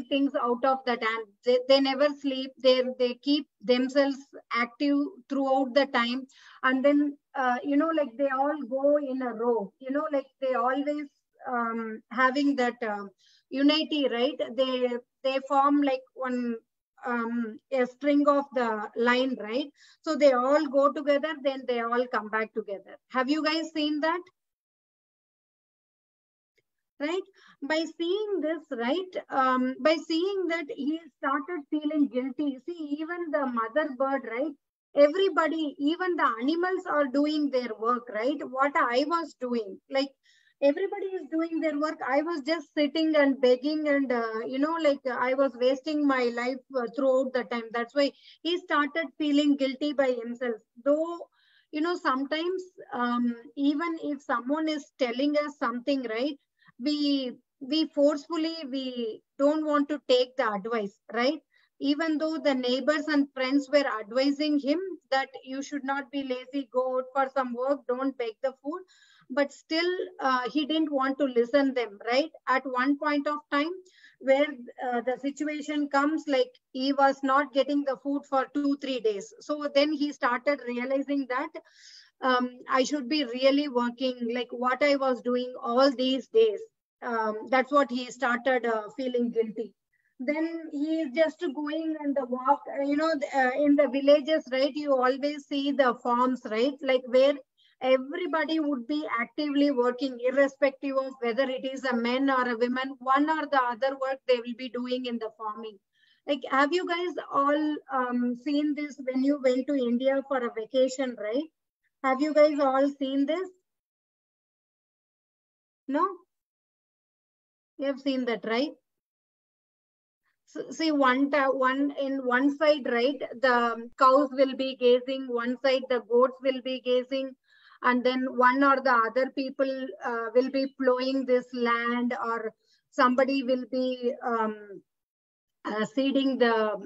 things out of that ant. They never sleep. They keep themselves active throughout the time. And then you know, like they all go in a row, you know, like they always having that unity, right? They form like one a string of the line, right? So they all go together, then they all come back together. Have you guys seen that? Right? By seeing this, right? By seeing that, he started feeling guilty. See, even the mother bird, right? Everybody, even the animals are doing their work, right? What I was doing, like everybody is doing their work. I was just sitting and begging, and you know, like I was wasting my life throughout the time. That's why he started feeling guilty by himself. Though, you know, sometimes even if someone is telling us something, right? We forcefully, we don't want to take the advice, right? Even though the neighbors and friends were advising him that you should not be lazy, go out for some work, don't beg the food, but still he didn't want to listen them, right? At one point of time where the situation comes, like he was not getting the food for 2-3 days. So then he started realizing that I should be really working like what I was doing all these days. That's what he started feeling guilty. Then he is just going and the walk, you know, in the villages, right? You always see the farms, right? Like where everybody would be actively working, irrespective of whether it is a man or a woman, one or the other work they will be doing in the farming. Like, have you guys all seen this when you went to India for a vacation, right? Have you guys all seen this? No? You have seen that, right? So, see, one in one side, right? The cows will be grazing. One side, the goats will be grazing, and then one or the other people will be plowing this land, or somebody will be seeding the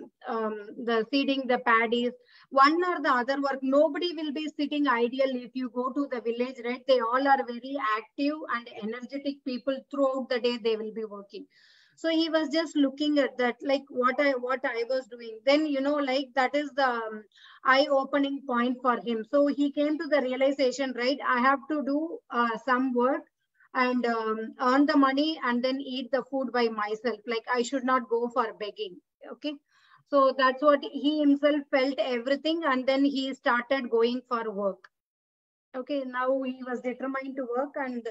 paddies. One or the other work. Nobody will be sitting idle. If you go to the village, right? They all are very active and energetic people. Throughout the day they will be working. So he was just looking at that, like what I was doing. Then, you know, like that is the eye-opening point for him. So he came to the realization, right? I have to do some work and earn the money and then eat the food by myself. Like I should not go for begging. Okay. So that's what he himself felt everything, and then he started going for work. Okay. Now he was determined to work, and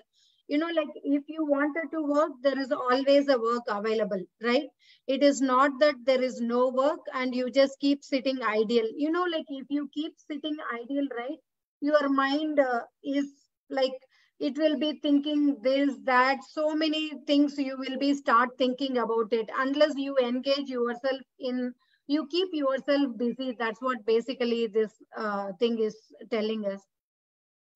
you know, like if you wanted to work, there is always a work available, right? It is not that there is no work and you just keep sitting idle. You know, like if you keep sitting idle, right? your mind is like, it will be thinking this, that, so many things you will be start thinking about it. Unless you engage yourself in, you keep yourself busy. That's what basically this thing is telling us.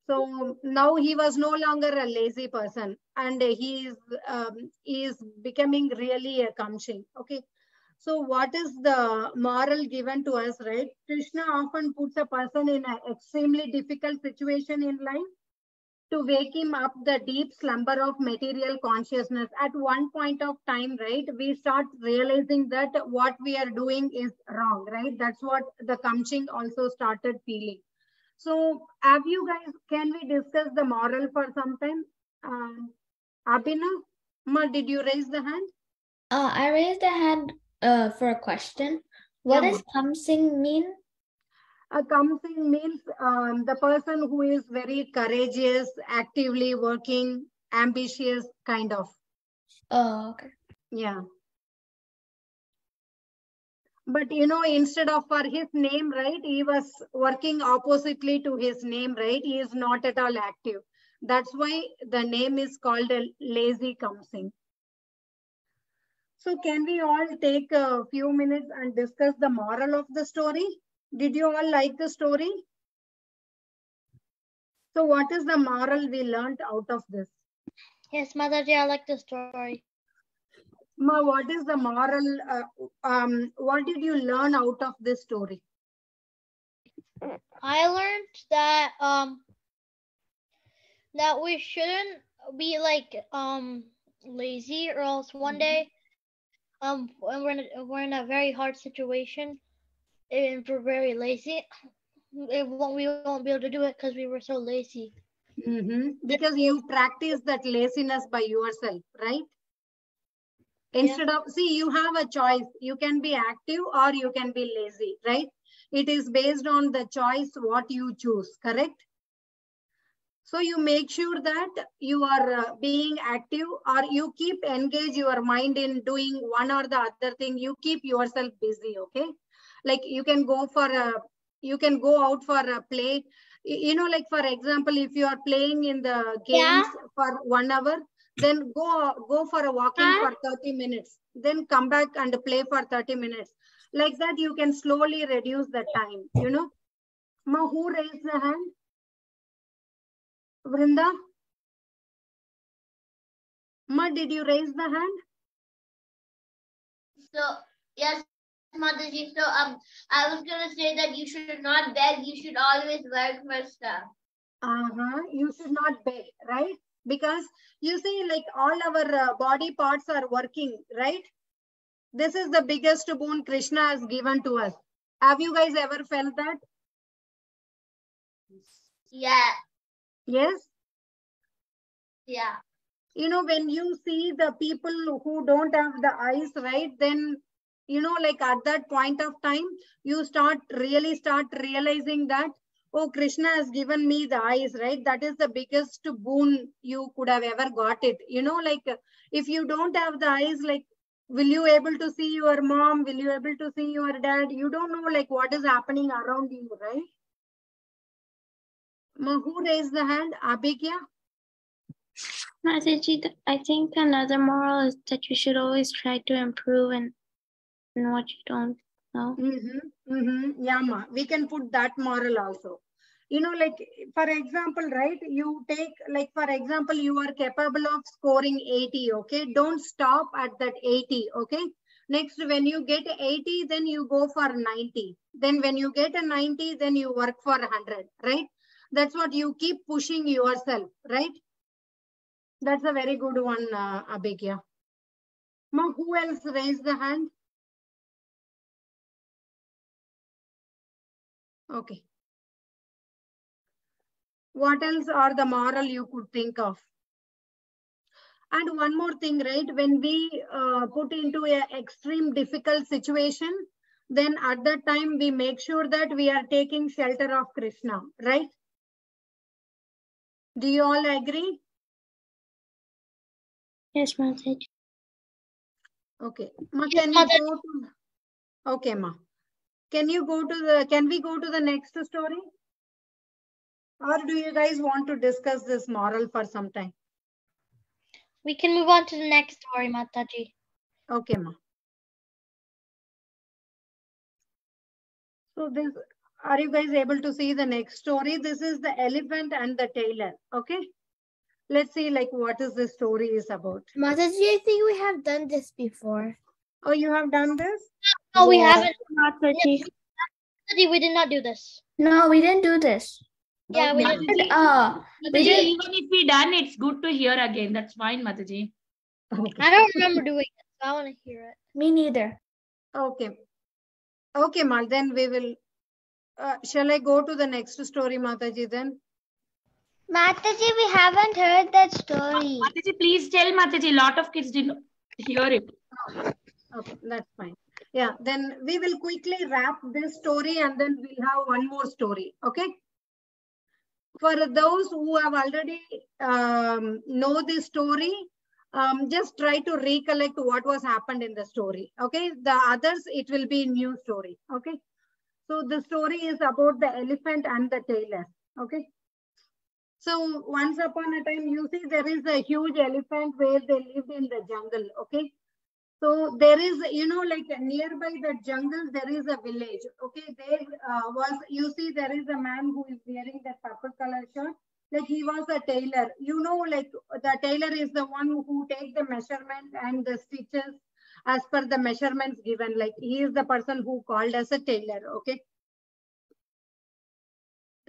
So now he was no longer a lazy person, and he is becoming really a kamshin. Okay. So what is the moral given to us, right? Krishna often puts a person in an extremely difficult situation in life to wake him up the deep slumber of material consciousness. At one point of time, right, we start realizing that what we are doing is wrong, right? That's what the Kamching also started feeling. So have you guys, can we discuss the moral for some time? Abhinav, Ma, did you raise the hand? I raised a hand for a question. What Yeah, does Kamsing mean? Kamsing means the person who is very courageous, actively working, ambitious, kind of. Oh, okay. Yeah. But you know, instead of for his name, right, he was working oppositely to his name, right? He is not at all active. That's why the name is called a lazy Kamsing. So can we all take a few minutes and discuss the moral of the story? Did you all like the story? So what is the moral we learned out of this? Yes, Mataji, I like the story. Ma, what is the moral? What did you learn out of this story? I learned that that we shouldn't be like lazy, or else one day when we're in a very hard situation and we're very lazy, we won't be able to do it because we were so lazy. Because you practice that laziness by yourself, right? Instead of, see, you have a choice. You can be active or you can be lazy, right? It is based on the choice what you choose, correct? So you make sure that you are being active, or you keep engage your mind in doing one or the other thing. You keep yourself busy, okay? Like you can go for a, you can go out for a play. You know, like for example, if you are playing in the games for 1 hour, then go for a walking for 30 minutes, then come back and play for 30 minutes. Like that, you can slowly reduce the time, you know. Ma, who raised the hand? Vrinda? Ma, did you raise the hand? So, yes, Mataji. So, I was going to say that you should not beg. You should always work for stuff. You should not beg, right? Because you see, like all our body parts are working, right? This is the biggest boon Krishna has given to us. Have you guys ever felt that? Yeah. Yes? Yeah. You know, when you see the people who don't have the eyes, right, then, you know, like at that point of time, you start realizing that, oh, Krishna has given me the eyes, right? That is the biggest boon you could have ever got it. You know, like if you don't have the eyes, like, will you able to see your mom? Will you able to see your dad? You don't know like what is happening around you, right? Who raised the hand? Abhigya? Mataji, I think another moral is that you should always try to improve in what you don't know. Yeah, ma. We can put that moral also. You know, like, for example, right, you take, like, for example, you are capable of scoring 80, okay? Don't stop at that 80, okay? Next, when you get 80, then you go for 90. Then when you get a 90, then you work for 100, right? That's what you keep pushing yourself, right? That's a very good one, Abhigya. Ma, who else raised the hand? Okay. What else are the moral you could think of? And one more thing, right? When we put into an extreme difficult situation, then at that time we make sure that we are taking shelter of Krishna, right? Do you all agree? Yes, Mataji. Okay. Ma, can we go to... Okay, ma. Can we go to the next story? Or do you guys want to discuss this moral for some time? We can move on to the next story, Mataji. Okay, ma. So this, are you guys able to see the next story? This is the elephant and the tailor. Okay. Let's see like what is the story is about. Mataji, I think we have done this before. Oh, you have done this? No, we haven't. Mataji. Mataji, we did not do this. No, we didn't do this. Yeah, we didn't. Mataji, We did. even if we done, it's good to hear again. That's fine, Mataji. Okay. I don't remember doing it, so I want to hear it. Me neither. Okay. Okay, Mal, then we will, shall I go to the next story, Mataji, then? Mataji, we haven't heard that story. Mataji, please tell Mataji. A lot of kids didn't hear it. Okay, that's fine. Yeah, then we will quickly wrap this story and then we'll have one more story, okay? For those who have already know this story, just try to recollect what was happened in the story, okay? The others, it will be new story, okay? So the story is about the elephant and the tailor, okay? So once upon a time, you see there is a huge elephant where they lived in the jungle, okay? So there is, you know, like nearby the jungle, there is a village, okay? There you see there is a man who is wearing that purple color shirt. Like he was a tailor, you know, like the tailor is the one who takes the measurement and the stitches as per the measurements given. Like he is the person who called as a tailor, okay?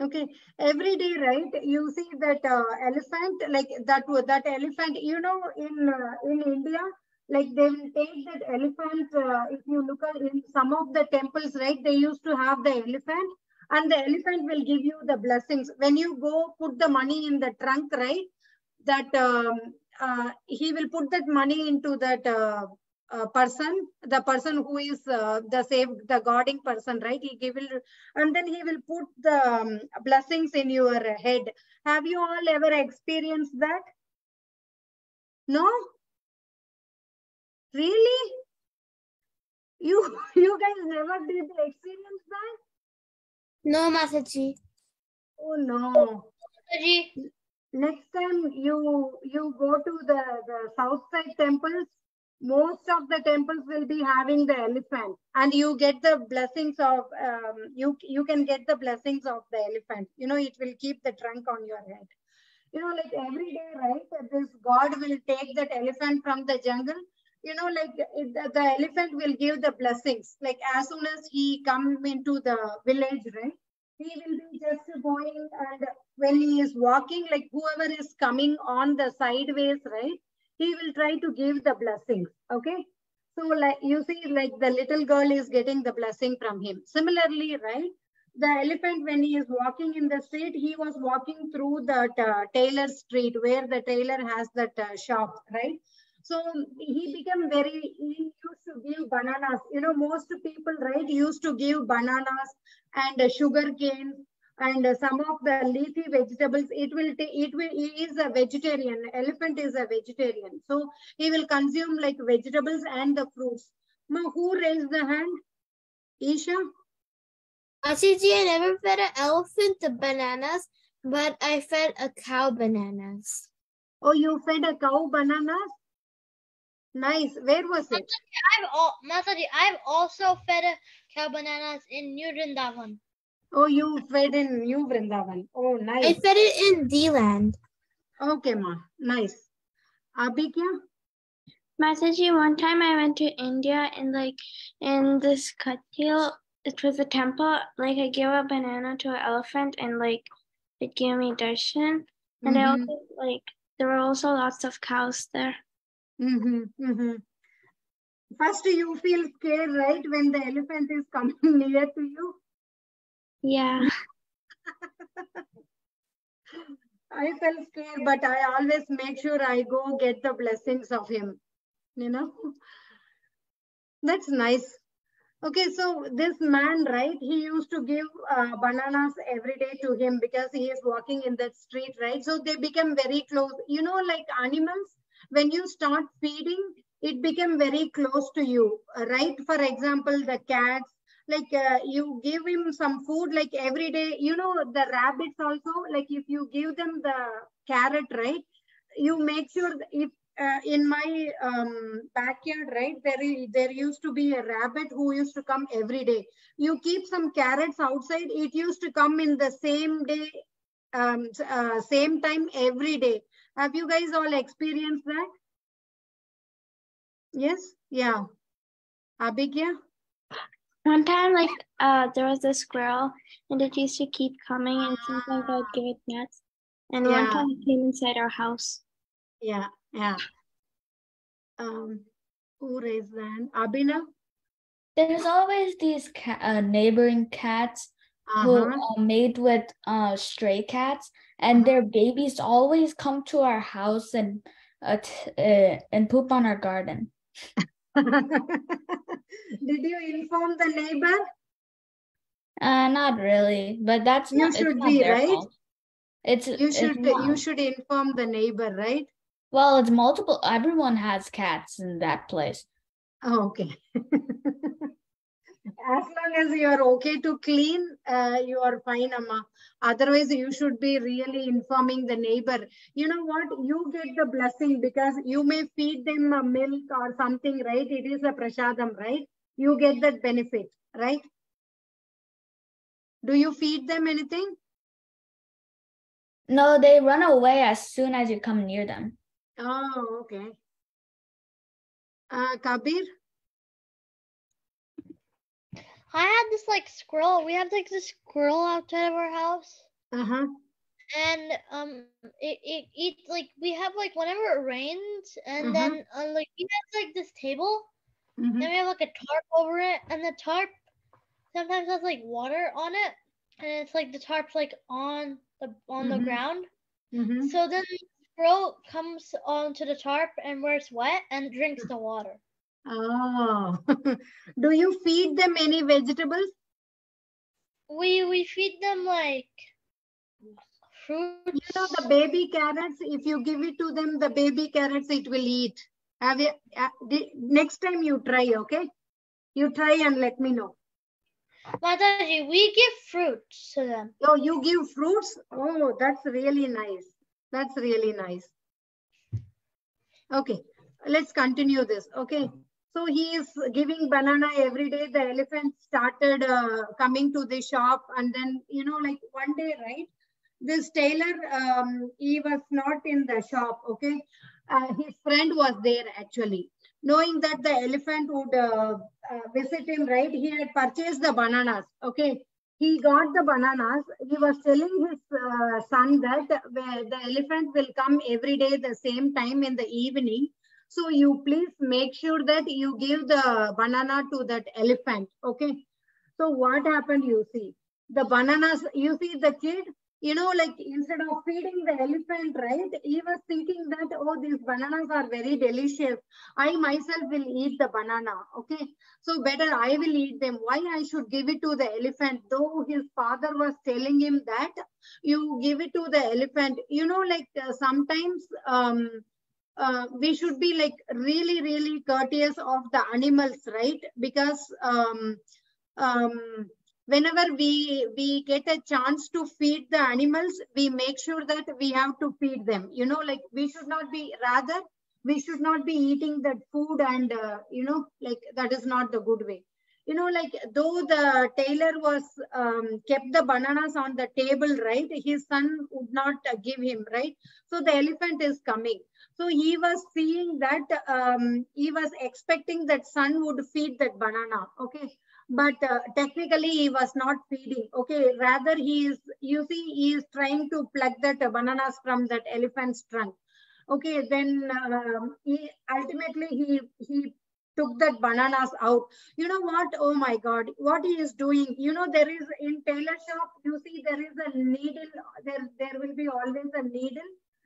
Okay, every day, right? You see that elephant, like that elephant. You know, in India, like they will take that elephant. If you look at in some of the temples, right? They used to have the elephant, and the elephant will give you the blessings when you go put the money in the trunk, right? That he will put that money into that. The person who is the guarding person, right? He will, and then he will put the blessings in your head. Have you all ever experienced that? No? Really? You guys never did experience that? No, Mataji. Oh no. Mataji. Next time you go to the south side temples, most of the temples will be having the elephant, and you get the blessings of you can get the blessings of the elephant. You know, it will keep the trunk on your head. You know, like every day, right? This God will take that elephant from the jungle. You know, like the elephant will give the blessings. Like as soon as he come into the village, right? He will be just going, and when he is walking, like whoever is coming on the sideways, right? He will try to give the blessings, okay? So like you see, like the little girl is getting the blessing from him. Similarly, right? The elephant, when he is walking in the street, he was walking through that tailor street where the tailor has that shop, right? So he became he used to give bananas. You know, most people, right, used to give bananas and sugar cane and some of the leafy vegetables. He is a vegetarian. Elephant is a vegetarian. So he will consume like vegetables and the fruits. Now, who raised the hand? Isha? Mataji, I never fed an elephant the bananas, but I fed a cow bananas. Oh, you fed a cow bananas? Nice. Where was it? Mataji, I've also fed a cow bananas in New Vrindavan. Oh, you fed in New Vrindavan. Oh, nice. I fed it in D-Land. Okay, ma. Nice. Abhikya? Mataji, one time I went to India and like in this Katil, it was a temple, like I gave a banana to an elephant and like it gave me darshan. And I also like, there were also lots of cows there. First, you feel scared, right? When the elephant is coming near to you? Yeah. I felt scared, but I always make sure I go get the blessings of him. You know? That's nice. Okay, so this man, right, he used to give bananas every day to him because he is walking in that street, right? So they become very close. You know, like animals, when you start feeding, it became very close to you, right? For example, the cats Like you give him some food like every day. You know, the rabbits also, like if you give them the carrot, right? You make sure if in my backyard, right, there used to be a rabbit who used to come every day. You keep some carrots outside, it used to come in the same day, same time every day. Have you guys all experienced that? Yes? Yeah. Abhigya? One time, like, there was a squirrel, and it used to keep coming, and sometimes I'd give it nuts. And one time it came inside our house. Yeah, yeah. Who raised the hand? Abhinav? There's always these neighboring cats who mate with stray cats, and their babies always come to our house and poop on our garden. Did you inform the neighbor? Not really, but that's you not, should it's not be their right. fault. You should inform the neighbor, right? Well, it's multiple. Everyone has cats in that place. Oh, okay. As long as you are okay to clean, you are fine, Amma. Otherwise, you should be really informing the neighbor. You know what? You get the blessing because you may feed them a milk or something, right? It is a prasadam, right? You get that benefit, right? Do you feed them anything? No, they run away as soon as you come near them. Oh, okay. Kabir? I had this like squirrel. We have like this squirrel outside of our house. And it eats like we have like whenever it rains, and then like we have like this table, then we have like a tarp over it, and the tarp sometimes has like water on it, and it's like the tarp's like on the ground. So then the squirrel comes onto the tarp and where it's wet and drinks the water. Oh, do you feed them any vegetables? We feed them like fruits. You know the baby carrots, if you give it to them, the baby carrots, it will eat. Have you, next time you try, okay? You try and let me know. Mataji, we give fruits to them. Oh, you give fruits? Oh, that's really nice. That's really nice. Okay, let's continue this, okay? So he is giving banana every day. The elephant started coming to the shop, and then, you know, like one day, right? This tailor, he was not in the shop, okay? His friend was there actually. Knowing that the elephant would visit him, right? He had purchased the bananas, okay? He got the bananas. He was telling his son that the elephant will come every day the same time in the evening. So you please make sure that you give the banana to that elephant, okay? So what happened, you see? The bananas, you see the kid, you know, like instead of feeding the elephant, right? He was thinking that, oh, these bananas are very delicious. I myself will eat the banana, okay? So better I will eat them. Why I should give it to the elephant? Though his father was telling him that you give it to the elephant. You know, like sometimes we should be like really, really courteous of the animals, right? Because whenever we get a chance to feed the animals, we make sure that we have to feed them. You know, like we should not be, rather, we should not be eating that food and, you know, like that is not the good way. You know, like though the tailor was kept the bananas on the table, right? His son would not give him, right? So the elephant is coming. So he was seeing that, he was expecting that son would feed that banana, okay? But technically he was not feeding, okay? Rather he is, you see, he is trying to pluck that bananas from that elephant's trunk. Okay, then ultimately he took that bananas out. You know what? Oh my God, what he is doing? You know, there is in tailor shop, you see there is a needle, there will be always a needle.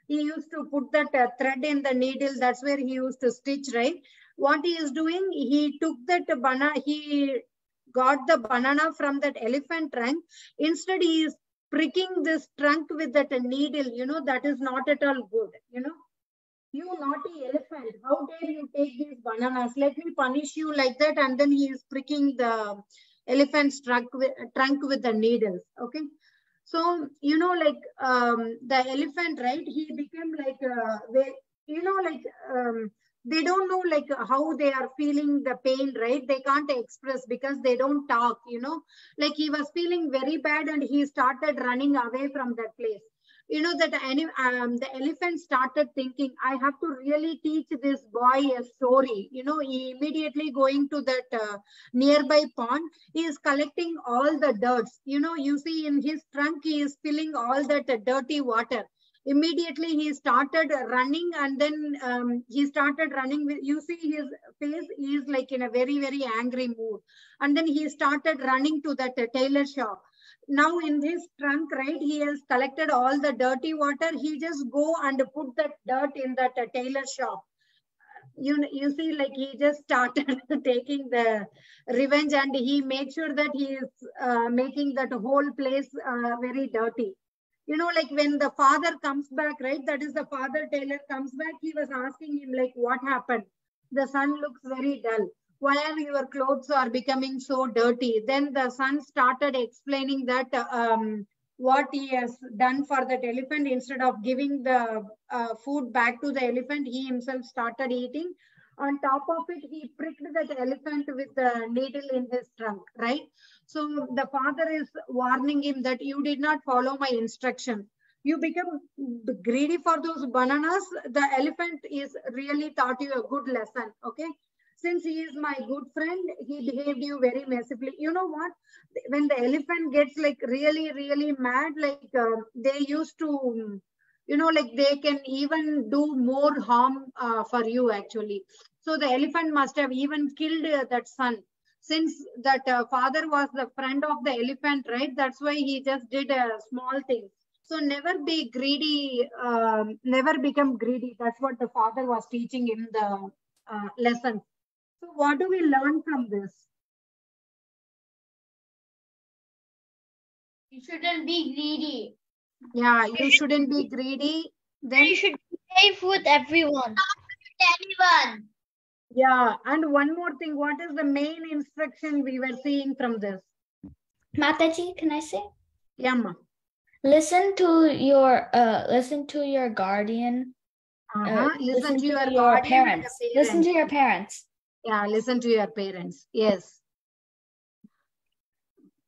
He used to put that thread in the needle. That's where he used to stitch, right? What he is doing, he took that banana, he got the banana from that elephant trunk. Instead, he is pricking this trunk with that needle. You know, that is not at all good. You know, you naughty elephant, how dare you take these bananas? Let me punish you like that. And then he is pricking the elephant's trunk with the needles. Okay. So, you know, like the elephant, right? He became like, they don't know like how they are feeling the pain, right? They can't express because they don't talk, you know, like he was feeling very bad and he started running away from that place. You know, that the elephant started thinking, I have to really teach this boy a story. You know, he immediately going to that nearby pond. He is collecting all the dirts. You know, you see in his trunk, he is filling all that dirty water. Immediately he started running, and then he started running with, you see his face, he is like in a very, very angry mood. And then he started running to that tailor shop. Now in his trunk, right, he has collected all the dirty water. He just go and put that dirt in that tailor shop. You see, like he just started taking the revenge, and he makes sure that he is making that whole place very dirty. You know, like when the father comes back, right, that is the father tailor comes back, he was asking him like, what happened? The son looks very dull. Why are your clothes are becoming so dirty? Then the son started explaining that what he has done for that elephant. Instead of giving the food back to the elephant, he himself started eating. On top of it, he pricked that elephant with the needle in his trunk, right? So the father is warning him that you did not follow my instruction. You become greedy for those bananas. The elephant is really taught you a good lesson, okay? Since he is my good friend, he behaved you very mercifully. You know what? When the elephant gets like really, really mad, like they used to, you know, like they can even do more harm for you actually. So the elephant must have even killed that son. Since that father was the friend of the elephant, right? That's why he just did a small thing. So never be greedy, never become greedy. That's what the father was teaching him the lesson. So what do we learn from this? You shouldn't be greedy. Yeah, you shouldn't be greedy. Then you should behave with everyone. Not with anyone. Yeah, and one more thing, what is the main instruction we were seeing from this? Mataji, can I say? Yeah, ma. Listen to your guardian. Listen to your guardian, parents. Listen to your parents. Yeah, listen to your parents. Yes.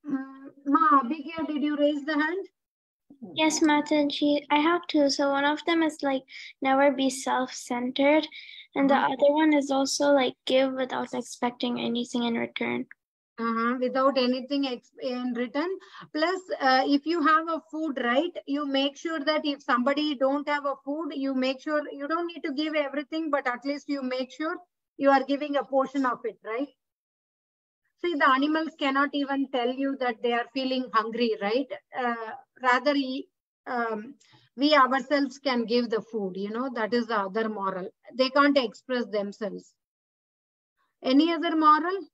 Ma, Abhigya, did you raise the hand? Yes, Mataji, I have two. So one of them is like never be self-centered, and the other one is also like give without expecting anything in return. Without anything in return. Plus, if you have a food, right, you make sure that if somebody don't have a food, you make sure you don't need to give everything, but at least you make sure you are giving a portion of it, right? See, the animals cannot even tell you that they are feeling hungry, right? Rather, we ourselves can give the food, you know, that is the other moral. They can't express themselves. Any other moral?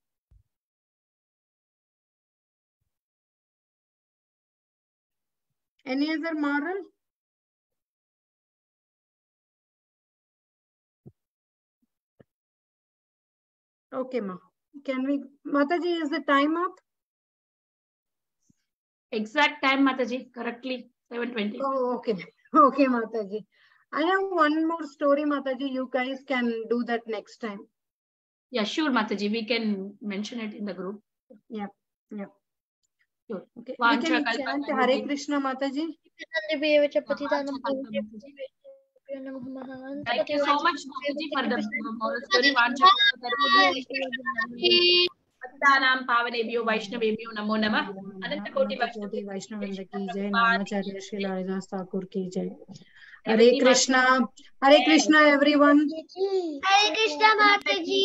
Any other moral? Okay, ma. Can we, Mataji, is the time up? Exact time, Mataji, correctly, 7:20. Oh, okay. Okay, Mataji. I have one more story, Mataji. You guys can do that next time. Yeah, sure, Mataji. We can mention it in the group. Yeah, yeah. Sure. Okay. We can chant Hare Krishna, Mataji. Thank you so much, Mataji, for the moral story. Nam Pavanebhyo Vaishnavebhyo Namo Namah. Anantakoti Vaishnavinda ki jai. Namacharya Srila Haridas Thakur ki jai. Hare Krishna. Hare Krishna, everyone. Hare Krishna, Mataji.